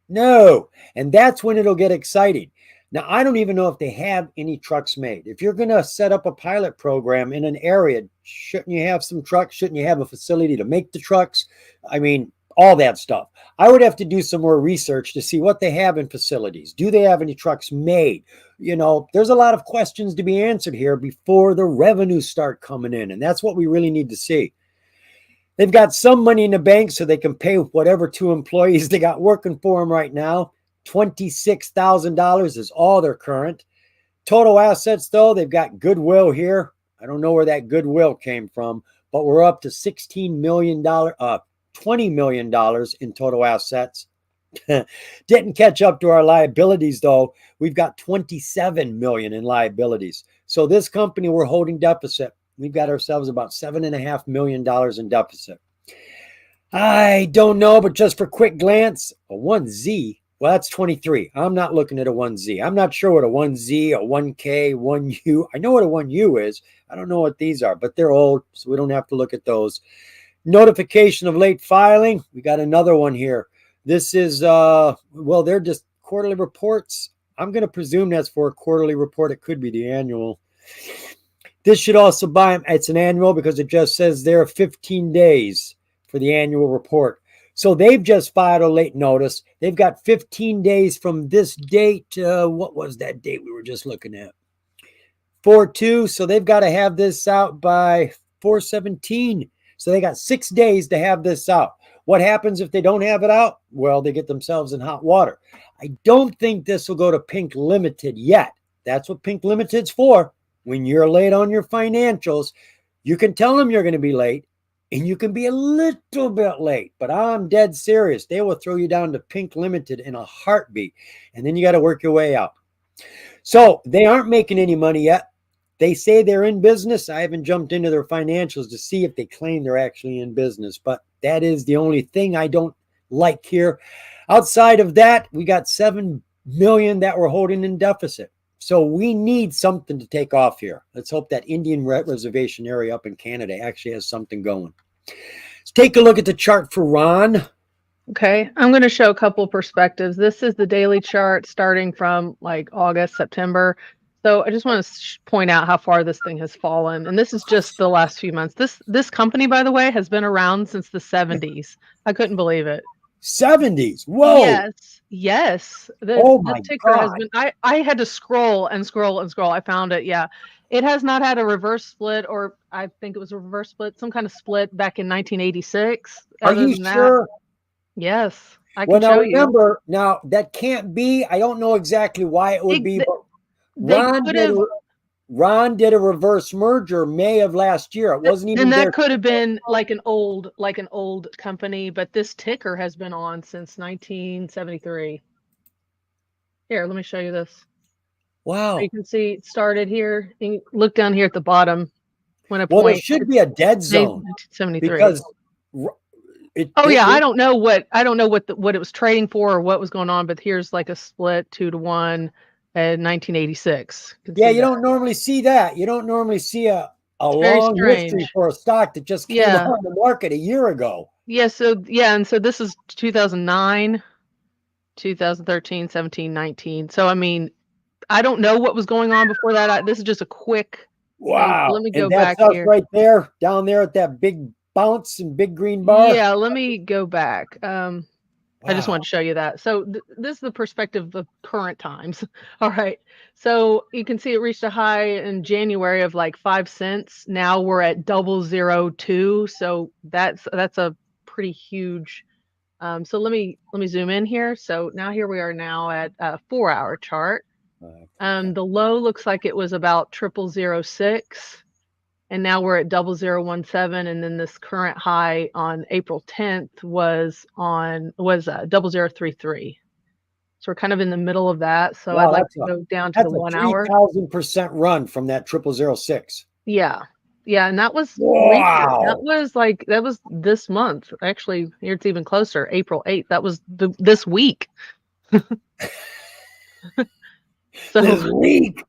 No, and that's when it'll get exciting. Now, I don't even know if they have any trucks made. If you're going to set up a pilot program in an area, shouldn't you have some trucks? Shouldn't you have a facility to make the trucks? I mean, all that stuff. I would have to do some more research to see what they have in facilities. Do they have any trucks made? You know, there's a lot of questions to be answered here before the revenues start coming in. And that's what we really need to see. They've got some money in the bank so they can pay whatever 2 employees they got working for them right now. $26,000 is all their current. Total assets, though, they've got goodwill here. I don't know where that goodwill came from, but we're up to $16 million, $20 million in total assets. Didn't catch up to our liabilities, though. We've got 27 million in liabilities. So this company, we're holding deficit. We've got ourselves about $7.5 million in deficit. I don't know, but just for quick glance, a 1Z, well, that's 23. I'm not looking at a 1Z. I'm not sure what a 1Z, a 1K, 1U. I know what a 1U is. I don't know what these are, but they're old, so we don't have to look at those. Notification of late filing. We got another one here. This is, well, they're just quarterly reports. I'm going to presume that's for a quarterly report. It could be the annual. This should also buy, it's an annual because it just says there are 15 days for the annual report. So they've just filed a late notice. They've got 15 days from this date. What was that date we were just looking at? 4/2. So they've got to have this out by 4/17. So they got 6 days to have this out. What happens if they don't have it out? Well, they get themselves in hot water. I don't think this will go to Pink Limited yet. That's what Pink Limited's for. When you're late on your financials, you can tell them you're going to be late, and you can be a little bit late, but I'm dead serious. They will throw you down to Pink Limited in a heartbeat, and then you got to work your way out. So they aren't making any money yet. They say they're in business. I haven't jumped into their financials to see if they claim they're actually in business, but that is the only thing I don't like here. Outside of that, we got $7 million that we're holding in deficit. So we need something to take off here. Let's hope that Indian reservation area up in Canada actually has something going. Let's take a look at the chart for RONN. Okay, I'm going to show a couple perspectives. This is the daily chart starting from like August, September. So I just want to point out how far this thing has fallen. And this is just the last few months. This company, by the way, has been around since the 70s. I couldn't believe it. 70s. Whoa. Yes. The ticker God. has been, I had to scroll and scroll and scroll. I found it. Yeah. It has not had a reverse split, or I think it was a reverse split, some kind of split back in 1986. Are you sure? Yes. I Well, can now show remember, now that can't be. I don't know exactly why it would be, but Ron did a reverse merger May of last year. It wasn't even and that there. could have been like an old company, but this ticker has been on since 1973. Here, let me show you this. Wow. You can see it started here. And look down here at the bottom. When Well, there should be a dead zone 1973. because I don't know what it was trading for or what was going on, but here's like a split 2-to-1 in 1986. Yeah, you don't normally see that. You don't normally see a long history for a stock that just came on the market a year ago. Yeah, so and so this is 2009, 2013, 17, 19. So I mean, I don't know what was going on before that. This is just a quick wow. Thing. Let me go and that's back here. Right there, down there at that big bounce and big green bar. Yeah, let me go back. Wow. I just wanted to show you that. So this is the perspective of current times. All right. So you can see it reached a high in January of like 5 cents. Now we're at 0.002. So that's a pretty huge. So let me zoom in here. So now here we are now at a 4-hour chart. The low looks like it was about 0006. And now we're at 0017, and then this current high on April 10th was 0033. So we're kind of in the middle of that. So I'd like to go down to the 1 hour. 3,000% run from that 0006. Yeah, and that was recent. That was this month. Actually, here it's even closer. April 8th. That was this week. So this week.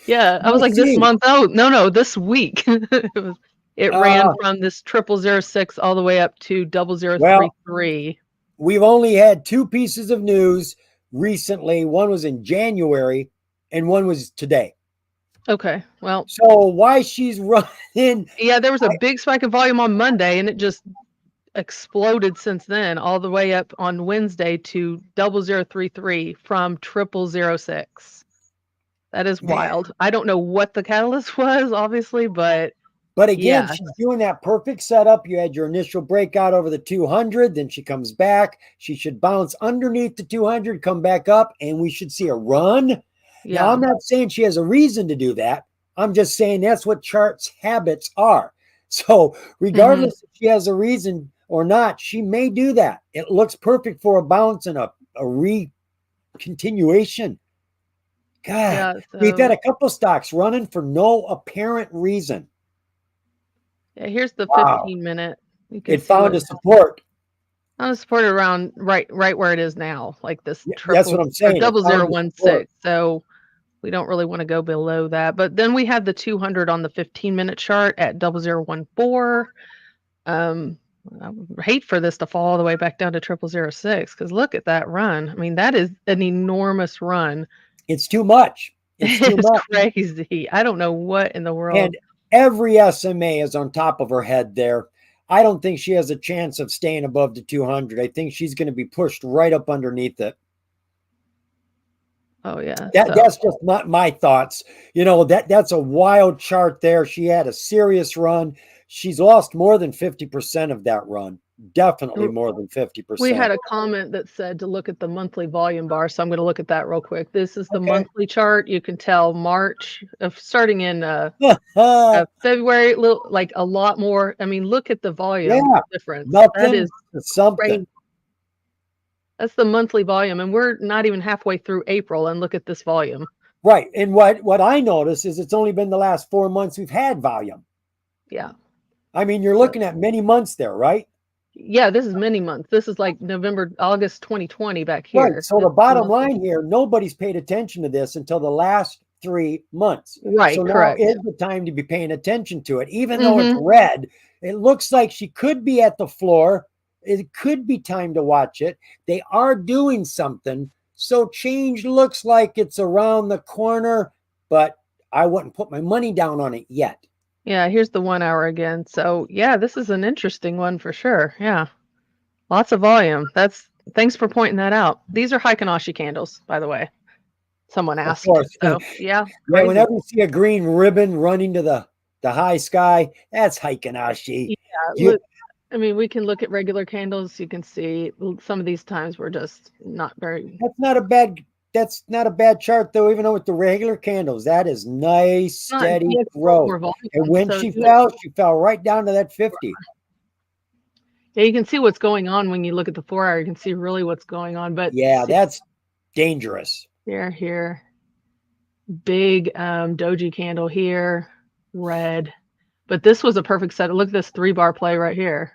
Yeah, I was like this month. Oh, no, this week. It ran from this 0006 all the way up to 0033. We've only had 2 pieces of news recently. One was in January and one was today. Okay, well. So why she's running. Yeah, there was a big spike of volume on Monday and it just exploded since then, all the way up on Wednesday to 0033 from 0006. That is wild. I don't know what the catalyst was, obviously, but again, she's doing that perfect setup. You had your initial breakout over the 200, then she comes back. She should bounce underneath the 200, come back up, and we should see a run. Yeah. Now, I'm not saying she has a reason to do that. I'm just saying that's what charts habits are. So regardless if she has a reason or not, she may do that. It looks perfect for a bounce and a continuation. God, we've got a couple stocks running for no apparent reason. Yeah, here's the 15-minute. It found a support. I supported around right where it is now, like this That's what triple I'm or saying. double It found the support. 016. So we don't really want to go below that. But then we had the 200 on the 15-minute chart at 0014. I would hate for this to fall all the way back down to 0006 because look at that run. I mean, that is an enormous run. It's too much. It's too It's much. crazy. I don't know what in the world. And every SMA is on top of her head there. I don't think she has a chance of staying above the 200. I think she's going to be pushed right up underneath it. Oh yeah, That's just my thoughts. You know, that's a wild chart there. She had a serious run. She's lost more than 50% of that run. Definitely more than 50%. We had a comment that said to look at the monthly volume bar, so I'm going to look at that real quick. This is the monthly chart. You can tell March of starting in February, like a lot more. I mean, look at the volume difference. That is something. crazy. That's the monthly volume, and we're not even halfway through April, and look at this volume. Right, and what I notice is it's only been the last 4 months we've had volume. Yeah. I mean, you're looking at many months there, right? Yeah, this is many months. This is like November, August 2020 back here. Right. So the bottom line here, nobody's paid attention to this until the last 3 months. Right. So correct. now is the time to be paying attention to it. Even though it's red, it looks like she could be at the floor. It could be time to watch it. They are doing something. So change looks like it's around the corner, but I wouldn't put my money down on it yet. Yeah, here's the 1 hour again. So yeah, this is an interesting one for sure. Yeah. Lots of volume. Thanks for pointing that out. These are Heikinashi candles, by the way. Someone asked. Of course. So yeah. Yeah, whenever you see a green ribbon running to the high sky, that's Heikinashi. Yeah, look, I mean, we can look at regular candles. You can see some of these times were just not very. That's not a bad chart though, even though with the regular candles, that is nice, steady growth. And when she fell right down to that 50. Yeah, you can see what's going on when you look at the 4 hour. You can see really what's going on. But yeah, that's dangerous. Here. Big doji candle here, red. But this was a perfect set. Look at this 3-bar play right here.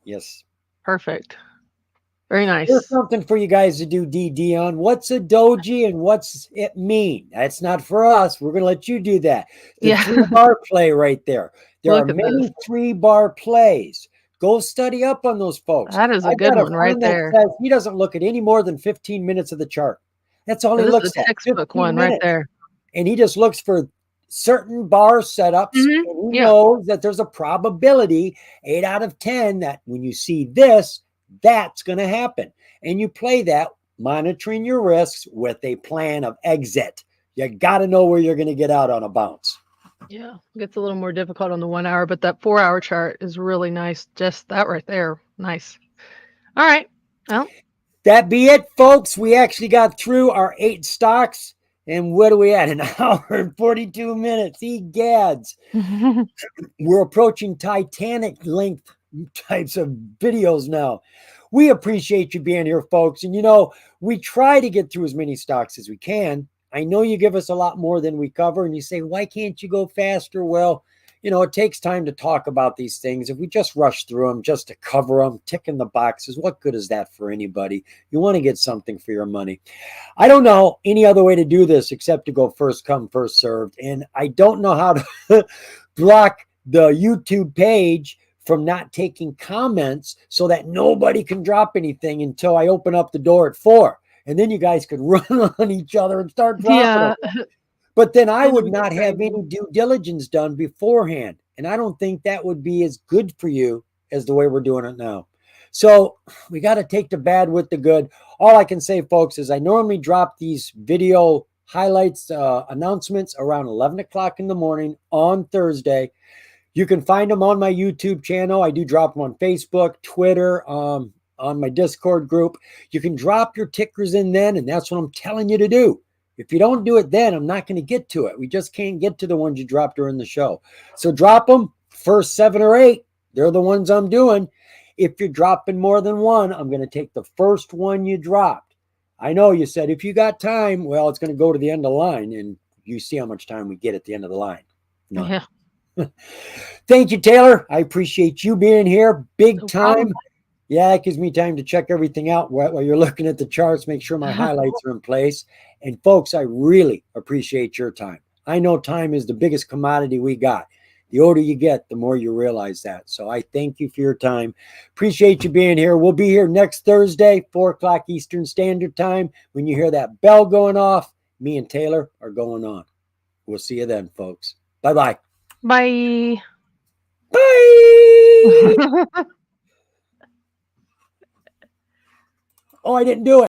Yes. Perfect. Very nice. Here's something for you guys to do, DD, on. What's a doji and what's it mean? That's not for us. We're going to let you do that. The 3-bar play right there. There are many 3-bar plays. Go study up on those folks. That is a good one right there. He doesn't look at any more than 15 minutes of the chart. That's all he looks at. Textbook one right there. And he just looks for certain bar setups. And he knows that there's a probability 8 out of 10 that when you see this, that's going to happen. And you play that, monitoring your risks with a plan of exit. You got to know where you're going to get out on a bounce. Yeah, it gets a little more difficult on the 1 hour, but that 4 hour chart is really nice. Just that right there. Nice. All right. Well, that be it, folks. We actually got through our 8 stocks. And what are we at? An hour and 42 minutes. Egads. We're approaching Titanic length types of videos now. We appreciate you being here, folks. And, you know, we try to get through as many stocks as we can. I know you give us a lot more than we cover, and you say, why can't you go faster? Well, you know, it takes time to talk about these things. If we just rush through them just to cover them, ticking the boxes, what good is that for anybody? You want to get something for your money. I don't know any other way to do this except to go first come, first served. And I don't know how to block the YouTube page from not taking comments so that nobody can drop anything until I open up the door at 4. And then you guys could run on each other and start dropping them. But then I would not have any due diligence done beforehand. And I don't think that would be as good for you as the way we're doing it now. So we got to take the bad with the good. All I can say, folks, is I normally drop these video highlights, announcements around 11 o'clock in the morning on Thursday. You can find them on my YouTube channel. I do drop them on Facebook, Twitter, on my Discord group. You can drop your tickers in then, and that's what I'm telling you to do. If you don't do it then, I'm not going to get to it. We just can't get to the ones you dropped during the show. So drop them, first 7 or 8. They're the ones I'm doing. If you're dropping more than one, I'm going to take the first one you dropped. I know you said, if you got time, well, it's going to go to the end of the line, and you see how much time we get at the end of the line. No. Yeah. Thank you, Taylor. I appreciate you being here. Big time. Yeah, it gives me time to check everything out while you're looking at the charts, make sure my highlights are in place. And folks, I really appreciate your time. I know time is the biggest commodity we got. The older you get, the more you realize that. So I thank you for your time. Appreciate you being here. We'll be here next Thursday, 4 o'clock Eastern Standard Time. When you hear that bell going off, me and Taylor are going on. We'll see you then, folks. Bye-bye. Bye. Bye. Oh, I didn't do it.